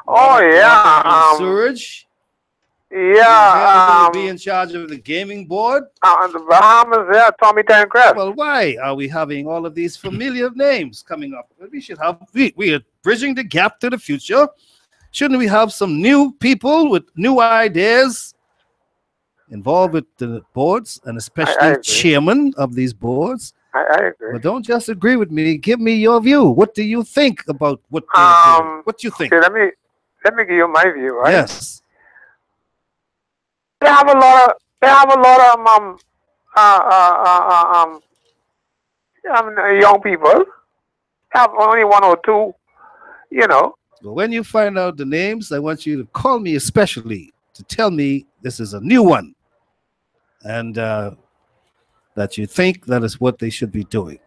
Oh yeah. Surge. Yeah. Who will be in charge of the gaming board? The Bahamas Air, Tommy Tancrest. Well, why are we having all of these familiar names coming up? We should have. We are bridging the gap to the future. Shouldn't we have some new people with new ideas involved with the boards, and especially chairman of these boards? I agree. But don't just agree with me. Give me your view. What do you think about what they're doing? What do you think? Okay, let me give you my view. Right? Yes. They have a lot of young people. Have only one or two, you know. Well, when you find out the names, I want you to call me especially to tell me this is a new one, and that you think that is what they should be doing.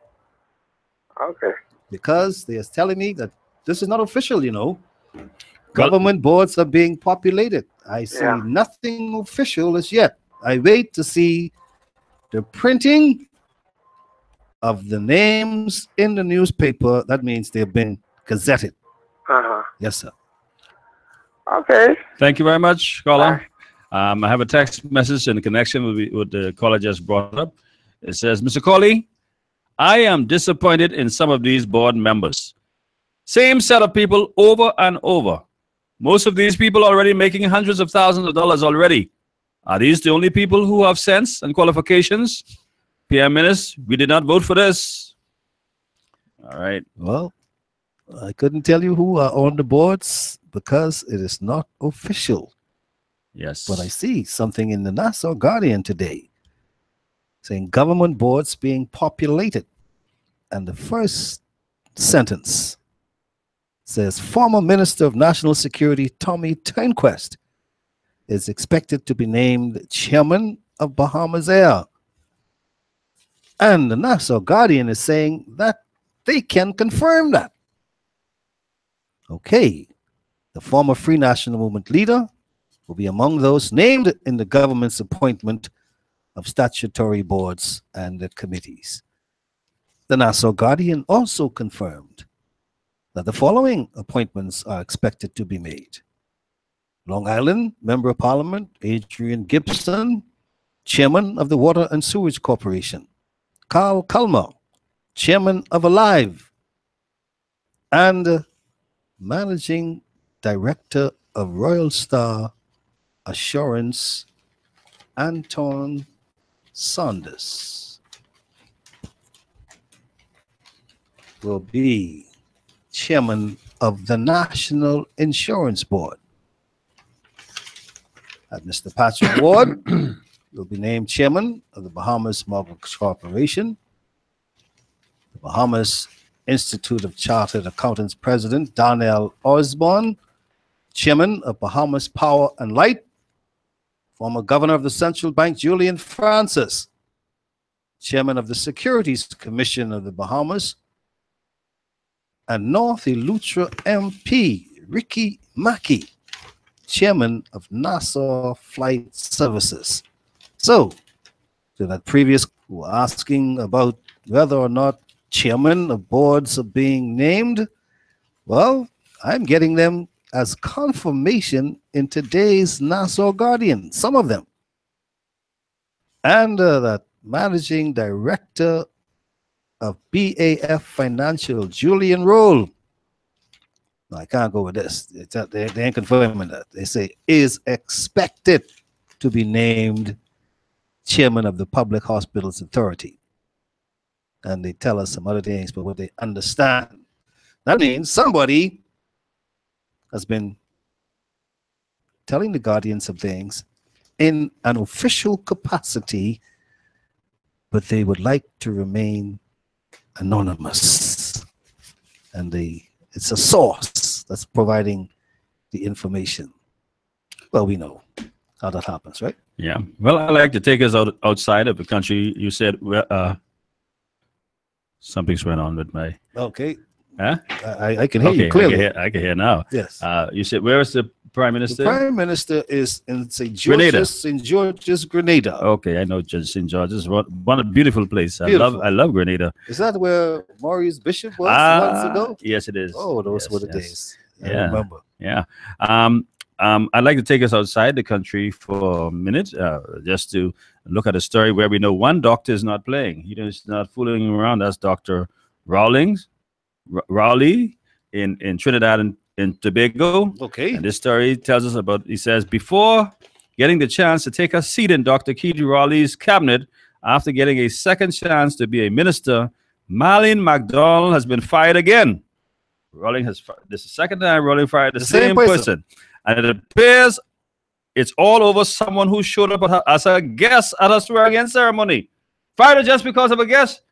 Okay. Because they are telling me that this is not official, you know. Government boards are being populated. I see nothing official as yet. I wait to see the printing of the names in the newspaper. That means they've been gazetted. Yes, sir. Okay. Thank you very much, caller. I have a text message in connection with what the caller just brought up. It says, Mr. Colley, I am disappointed in some of these board members. Same set of people over and over. Most of these people are already making hundreds of thousands of dollars already. Are these the only people who have sense and qualifications? PM Minutes, we did not vote for this. All right. Well, I couldn't tell you who are on the boards because it is not official. Yes. But I see something in the Nassau Guardian today saying government boards being populated. And the first sentence says former Minister of National Security Tommy Turnquest is expected to be named chairman of Bahamas Air. And the Nassau Guardian is saying that they can confirm that. Okay, the former Free National Movement leader will be among those named in the government's appointment of statutory boards and the committees. The Nassau Guardian also confirmed that the following appointments are expected to be made. Long Island Member of Parliament Adrian Gibson, Chairman of the Water and Sewage Corporation. Carl Culmer, Chairman of Alive, and Managing Director of Royal Star Assurance, Anton Saunders, will be Chairman of the National Insurance Board. And Mr. Patrick Ward will be named Chairman of the Bahamas Mortgage Corporation. The Bahamas Institute of Chartered Accountants President Darnell Osborne, Chairman of Bahamas Power and Light. Former Governor of the Central Bank Julian Francis, Chairman of the Securities Commission of the Bahamas. And North Eleuthera MP Ricky Mackey, Chairman of Nassau Flight Services. So, to that previous who were asking about whether or not chairman of boards are being named, well, I'm getting them as confirmation in today's Nassau Guardian, some of them. And that managing director of BAF Financial, Julian Roll. No, I can't go with this. They ain't confirming that. They say is expected to be named chairman of the Public Hospitals Authority. And they tell us some other things, but what they understand. That means somebody has been telling the Guardian some things in an official capacity, but they would like to remain anonymous. And the it's a source that's providing the information. Well, we know how that happens, right? Yeah. Well, I'd like to take us outside of the country. You said something's going on with my. Okay. Huh? I can hear you clearly. I can hear now. Yes. You said, where is the Prime Minister? The Prime Minister is in St. Grenada. George's, Grenada. Okay, I know St. George's. One a beautiful place. Beautiful. I love Grenada. Is that where Maurice Bishop was months ago? Yes, it is. Oh, those Yes, were the yes. days. I Yeah. remember. Yeah. I'd like to take us outside the country for a minute, just to look at a story where we know one doctor is not playing. He's not fooling around. That's Dr. Rowley in Trinidad and Tobago. Okay. And this story tells us about, he says, before getting the chance to take a seat in Dr. Keith Rowley's cabinet, after getting a second chance to be a minister, Marlene McDonald has been fired again. This is the second time Rowling fired the same person. And it appears it's all over someone who showed up as a guest at a swearing-in ceremony. Fired her just because of a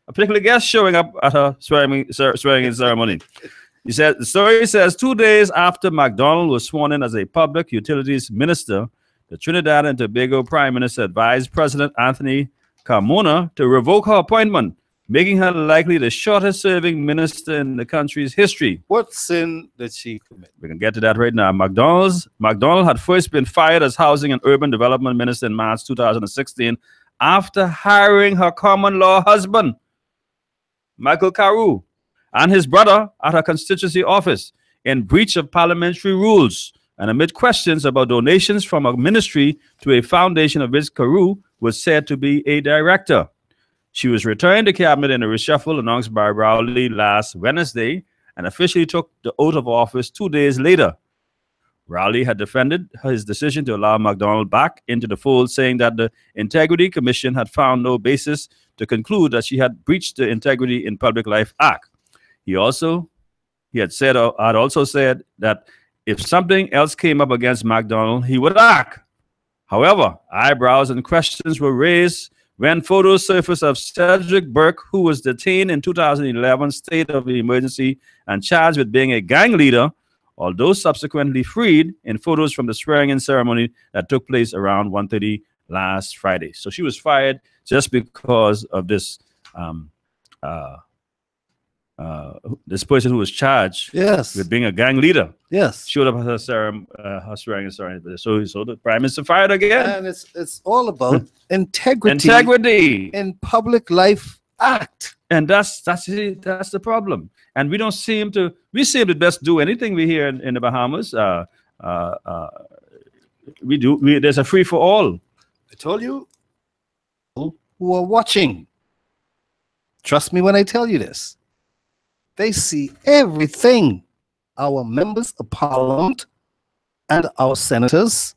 particular guest showing up at her swearing-in ceremony. He said, the story says 2 days after McDonald was sworn in as a public utilities minister, the Trinidad and Tobago Prime Minister advised President Anthony Carmona to revoke her appointment, making her likely the shortest serving minister in the country's history. What sin did she commit? We can get to that right now. McDonald had first been fired as Housing and Urban Development Minister in March 2016 after hiring her common law husband, Michael Carew, and his brother at her constituency office in breach of parliamentary rules and amid questions about donations from a ministry to a foundation of which Carew was said to be a director. She was returned to cabinet in a reshuffle announced by Rowley last Wednesday and officially took the oath of office 2 days later. Rowley had defended his decision to allow McDonald back into the fold, saying that the Integrity Commission had found no basis to conclude that she had breached the Integrity in Public Life Act. He had also said that if something else came up against McDonald, he would act. However, eyebrows and questions were raised when photos surfaced of Cedric Burke, who was detained in 2011 state of emergency and charged with being a gang leader, although subsequently freed, in photos from the swearing-in ceremony that took place around 1:30 last Friday. So she was fired just because of this this person who was charged with being a gang leader. Yes. Showed up at her swearing-in ceremony. So the Prime Minister fired again. And it's all about integrity. Integrity in Public Life Act. And that's the problem. And we seem to best do anything we hear in the Bahamas. There's a free for all. I told you, who are watching, trust me when I tell you this, they see everything our members of parliament and our senators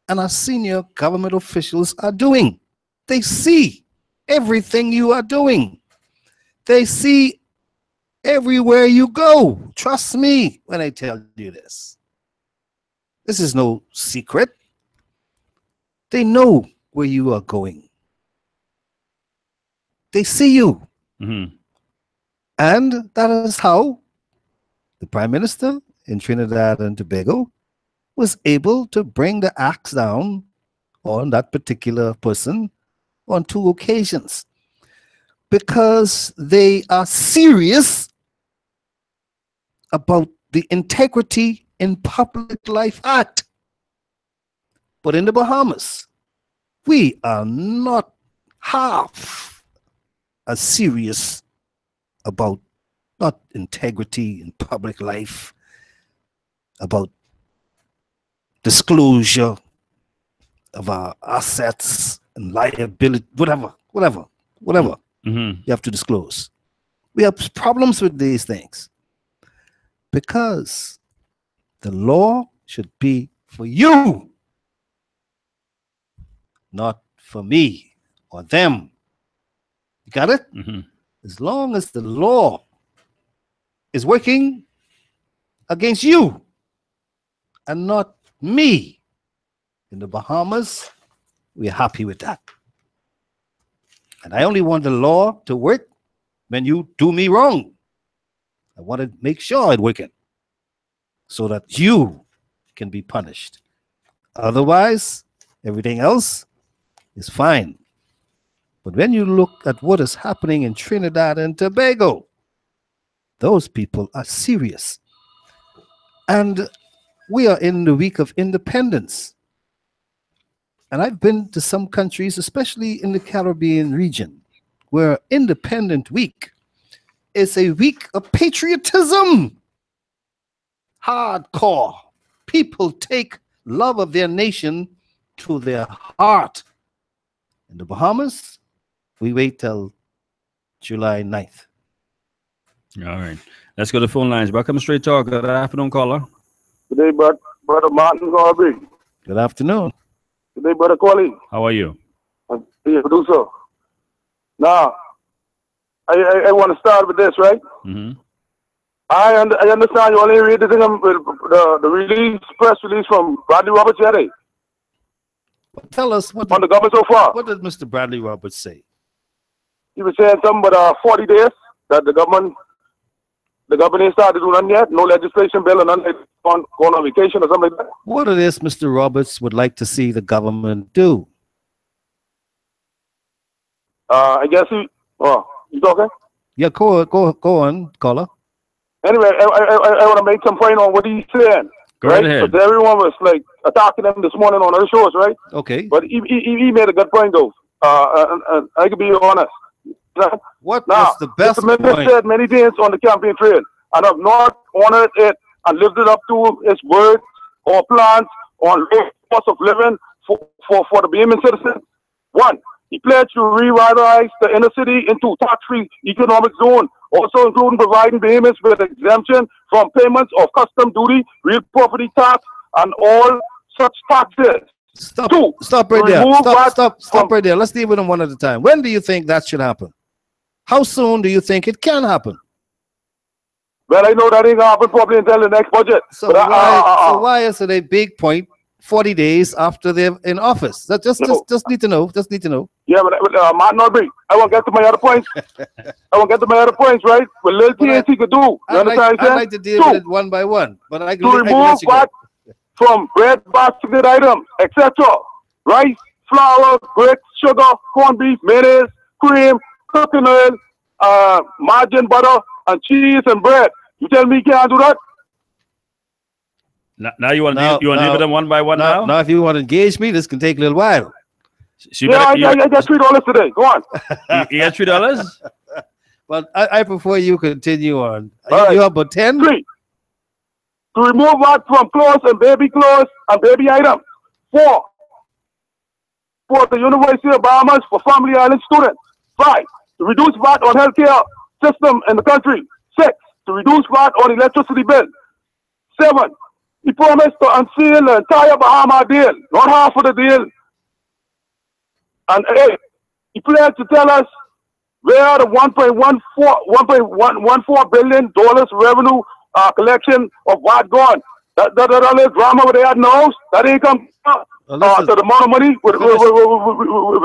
and our senior government officials are doing. They see everything you are doing. They see everywhere you go. Trust me when I tell you this. This is no secret. They know where you are going. They see you. Mm-hmm. And that is how the Prime Minister in Trinidad and Tobago was able to bring the axe down on that particular person on 2 occasions, because they are serious about the Integrity in Public Life Act. But in the Bahamas, we are not half as serious about not integrity in public life, about disclosure of our assets and liability, whatever. Mm-hmm. You have to disclose. We have problems with these things because the law should be for you, not for me or them. You got it? Mm-hmm. As long as the law is working against you and not me in the Bahamas, we're happy with that. And I only want the law to work when you do me wrong. I want to make sure it's working. so that you can be punished. Otherwise, everything else is fine. But when you look at what is happening in Trinidad and Tobago, those people are serious. And we are in the week of independence. And I've been to some countries, especially in the Caribbean region, where Independent Week is a week of patriotism. Hardcore. People take love of their nation to their heart. In the Bahamas, we wait till July 9th. All right. Let's go to the phone lines. Welcome to Straight Talk. Good afternoon, caller. Good day, Brother Martin Garvey. Good afternoon. Good day, Brother Coley. How are you? I'm the producer. Now, I want to start with this, right? Mm-hmm. I understand you only read the thing, the release, press release from Bradley Roberts yesterday. Tell us what on the government so far. What did Mr. Bradley Roberts say? He was saying something about 40 days that the government ain't started doing nothing yet. No legislation bill and nothing, going on vacation or something like that. What it is Mr. Roberts would like to see the government do? I guess you talking? Yeah, go on, caller. Anyway, I want to make some point on what he's saying. Go right? ahead. Because everyone was like attacking him this morning on other shows, right? Okay. But he made a good point though. And I can be honest. What now, was the best Mr. Minister point? said many things on the campaign trail and have not honored it and lived it up to his word or plans on low cost of living for the Bahamian citizens. One, he pledged to revitalize the inner city into tax-free economic zone, also including providing Bahamians with exemption from payments of custom duty, real property tax, and all such taxes. Stop Two, right there. remove Stop right there. Let's deal with them one at a time. When do you think that should happen? How soon do you think it can happen? Well, I know that ain't gonna happen probably until the next budget. So why is it a big point 40 days after they're in office? That just need to know. Just need to know. Yeah, but Martin Norby, I won't get to my other points. Right? What little things he could do. You understand? I'd like to deal with it one by one. But I can remove VAT from bread, basket items, etc. Rice, flour, grits, sugar, corned beef, mayonnaise, cream, cooking oil, margarine, butter, and cheese and bread. You tell me you can't do that? Now you want to deal with them one by one now? Now, if you want to engage me, this can take a little while. So I got $3 today. Go on. You got $3? But I prefer you continue on. Right. You have about 10? 3. To remove VAT from clothes and baby items. 4. For the University of Bahamas for Family Island students. 5. To reduce VAT on healthcare system in the country. 6. To reduce VAT on electricity bill. 7. He promised to unseal the entire Bahama deal, not half of the deal. And 8. He pledged to tell us where the $1.14 billion revenue collection of VAT gone. That little drama where they had no, that ain't come to the amount of money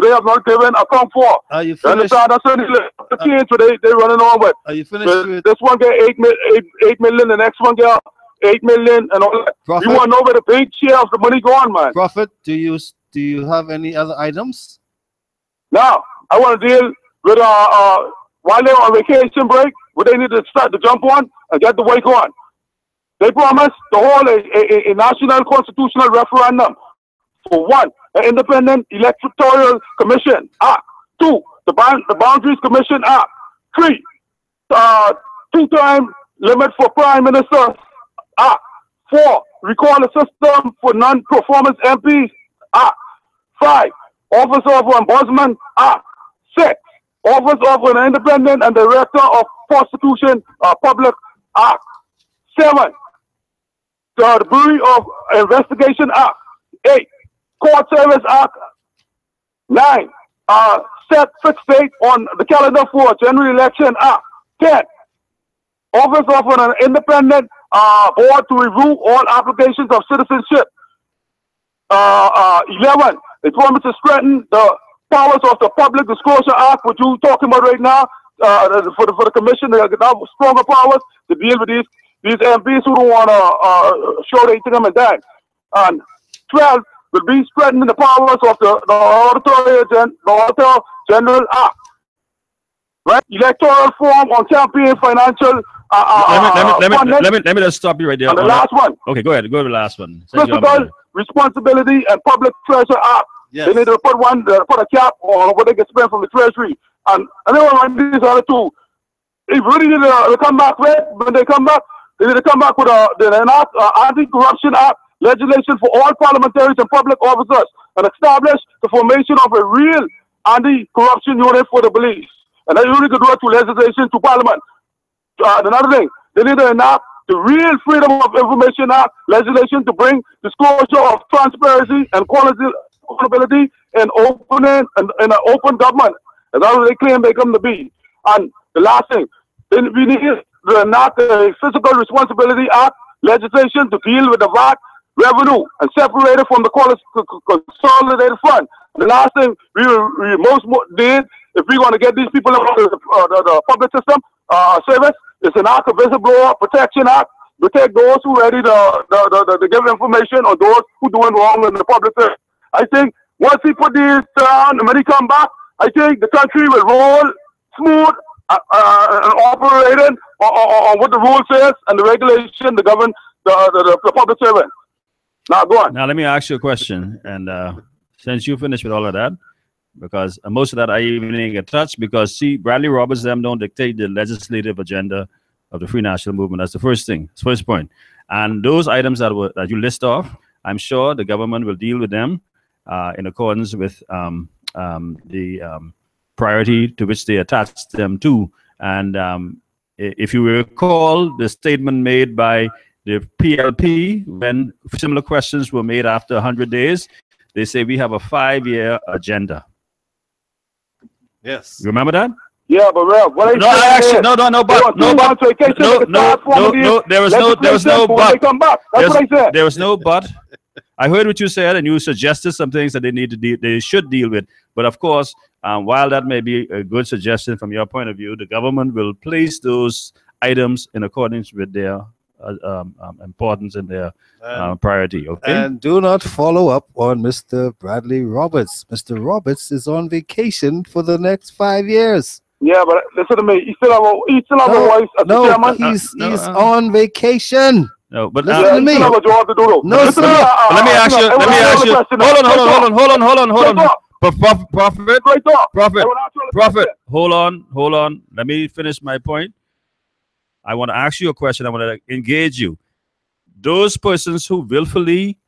they have not given account for. Are you finished? That's the change they're running on with. Are you finished? This one get 8 million, the next one get 8 million, and all that. Prophet, you want to know where the big share of the money gone, man. Prophet, do you have any other items? Now, I want to deal with while they're on vacation break, what they need to start to jump on and get the work on. They promised to hold a national constitutional referendum for 1, an independent electoral commission act. 2, the Boundaries Commission Act. 3, 2-term limit for prime minister act. 4, recall the system for non-performance MPs act. 5, Office of Ombudsman Act. 6, Office of an Independent and Director of Prosecution Public Act. 7, the Bureau of Investigation Act. 8, Court Service Act. 9, set fixed date on the calendar for General Election Act. 10, Office of an Independent Board to review all applications of citizenship. 11, they promise to strengthen the powers of the Public Disclosure Act, which you're talking about right now, for the commission. They have stronger powers to deal with these these MPs who don't want to show they think and that. And 12 will be spreading the powers of the Auditor General Act. Right? Electoral form on campaign financial. Let me just stop you right there. And the last one. Okay, go ahead. Go to the last one. Fiscal Responsibility and Public Treasure Act. Yes. They need to put a cap on what they can spend from the Treasury. And anyway, when these other two, if really need to come back, when they come back, they need to come back with the Anti-Corruption Act legislation for all parliamentarians and public officers and establish the formation of a real anti-corruption unit for the police. And that unit could do it through legislation to parliament. Another thing, they need to enact the real Freedom of Information Act legislation to bring disclosure of transparency and accountability and opening and an open government. And that's what they claim they come to be. And the last thing, then we need to enact the Fiscal Responsibility Act legislation to deal with the VAT revenue and separate it from the consolidated fund. The last thing we most did, if we're going to get these people out of the public system service, it's an act of whistleblower protection act. Protect those who are ready to give information on those who doing wrong in the public service. I think once he put these down and when he come back, I think the country will roll smooth and operating on what the rule says and the regulation to govern the public servant. Now go on. Now let me ask you a question, and since you finished with all of that, because most of that I even didn't get touched, because see, Bradley Roberts them don't dictate the legislative agenda of the Free National Movement. That's the first thing, first point. And those items that you list off, I'm sure the government will deal with them in accordance with the priority to which they attach them to. And if you recall the statement made by the PLP when similar questions were made after 100 days, they say we have a 5-year agenda. Yes. You remember that? Yeah, but Rev, what no, actually, no, but there was no but. There was no but. I heard what you said, and you suggested some things that they should deal with. But of course, while that may be a good suggestion from your point of view, the government will place those items in accordance with their importance and their priority. Okay. And do not follow up on Mr. Bradley Roberts. Mr. Roberts is on vacation for the next 5 years. Yeah, but listen to me. He still have a voice as the chairman. He's on vacation. No, but listen to me. No, sir. Let me ask you. Hold on. Prophet. Hold on. Let me finish my point. I want to ask you a question. I want to engage you. Those persons who willfully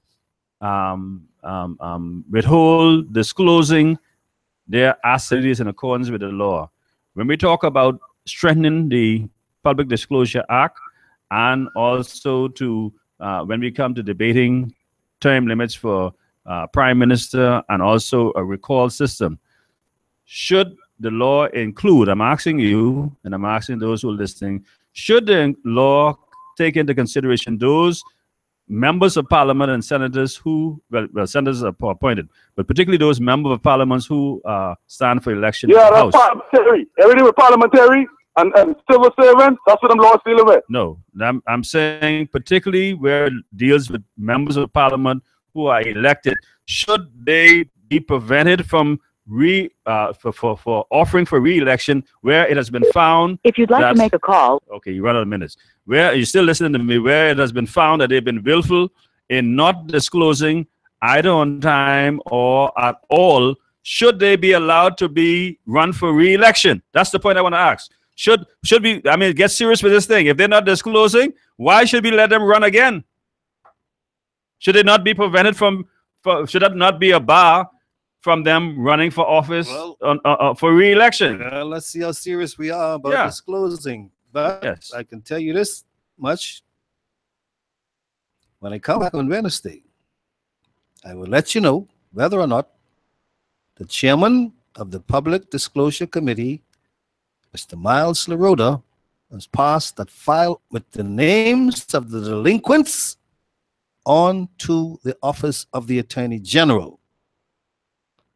withhold disclosing their assets in accordance with the law. When we talk about strengthening the Public Disclosure Act, and also to when we come to debating term limits for Prime Minister and also a recall system, should the law include, I'm asking you, and I'm asking those who are listening, should the law take into consideration those members of parliament and senators who, well, senators are appointed, but particularly those members of parliament who stand for election yeah, to the that's House? Parliamentary. Everything with parliamentary and civil servants, that's what them laws dealing with. No, I'm saying particularly where it deals with members of parliament who are elected. Should they be prevented from for offering for re-election where it has been found? If you'd like to make a call. Okay, you run out of minutes. Where you're still listening to me, where it has been found that they've been willful in not disclosing either on time or at all, should they be allowed to be run for re-election? That's the point I want to ask. Should we, I mean, get serious with this thing. If they're not disclosing, why should we let them run again? Should they not be prevented from, should that not be a bar from them running for office for re-election? Let's see how serious we are about disclosing. But yes, I can tell you this much. When I come back on Wednesday, I will let you know whether or not the chairman of the Public Disclosure Committee, Mr. Miles LaRoda, has passed that file with the names of the delinquents on to the office of the Attorney General.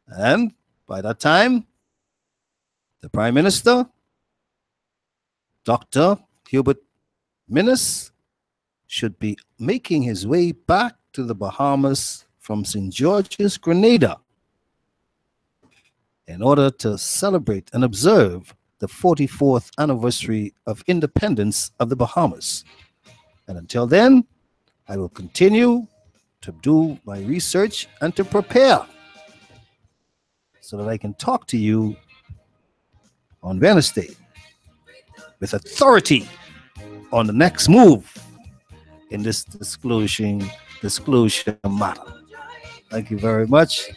And by that time, the Prime Minister, Dr. Hubert Minnis, should be making his way back to the Bahamas from St. George's, Grenada, in order to celebrate and observe the 44th anniversary of independence of the Bahamas. And until then, I will continue to do my research and to prepare so that I can talk to you on Wednesday with authority on the next move in this disclosure matter. Thank you very much,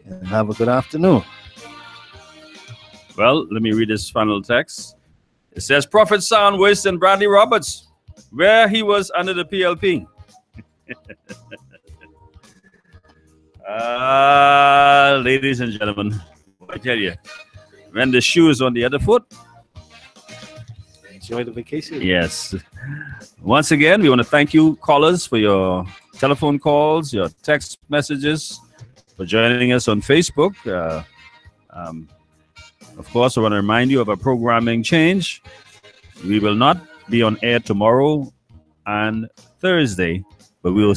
and have a good afternoon. Well, let me read this final text. It says, Prophet Sound Winston Bradley Roberts, where he was under the PLP. Ladies and gentlemen, I tell you, when the shoe is on the other foot, enjoy the vacation. Yes. Once again, we want to thank you, callers, for your telephone calls, your text messages, for joining us on Facebook. Of course, I want to remind you of a programming change. We will not be on air tomorrow and Thursday, but we'll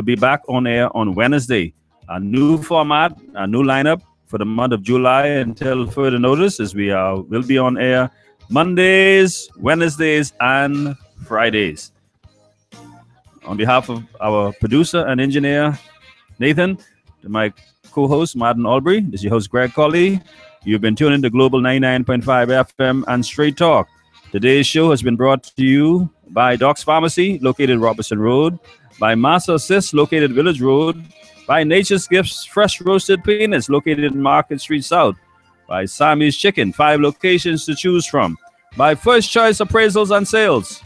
be back on air on Wednesday. A new format, a new lineup for the month of July until further notice, as we'll be on air Mondays, Wednesdays, and Fridays. On behalf of our producer and engineer, Nathan, to my co-host, Martin Albury, this is your host, Greg Colley. You've been tuning to Global 99.5 FM and Straight Talk. Today's show has been brought to you by Doc's Pharmacy, located Robertson Road, by Master Assist, located Village Road, by Nature's Gifts Fresh Roasted Peanuts, located in Market Street South, by Sammy's Chicken, 5 locations to choose from, by First Choice Appraisals and Sales,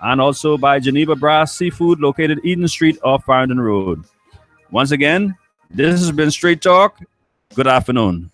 and also by Geneva Brass Seafood, located Eden Street off Farrington Road. Once again, this has been Straight Talk. Good afternoon.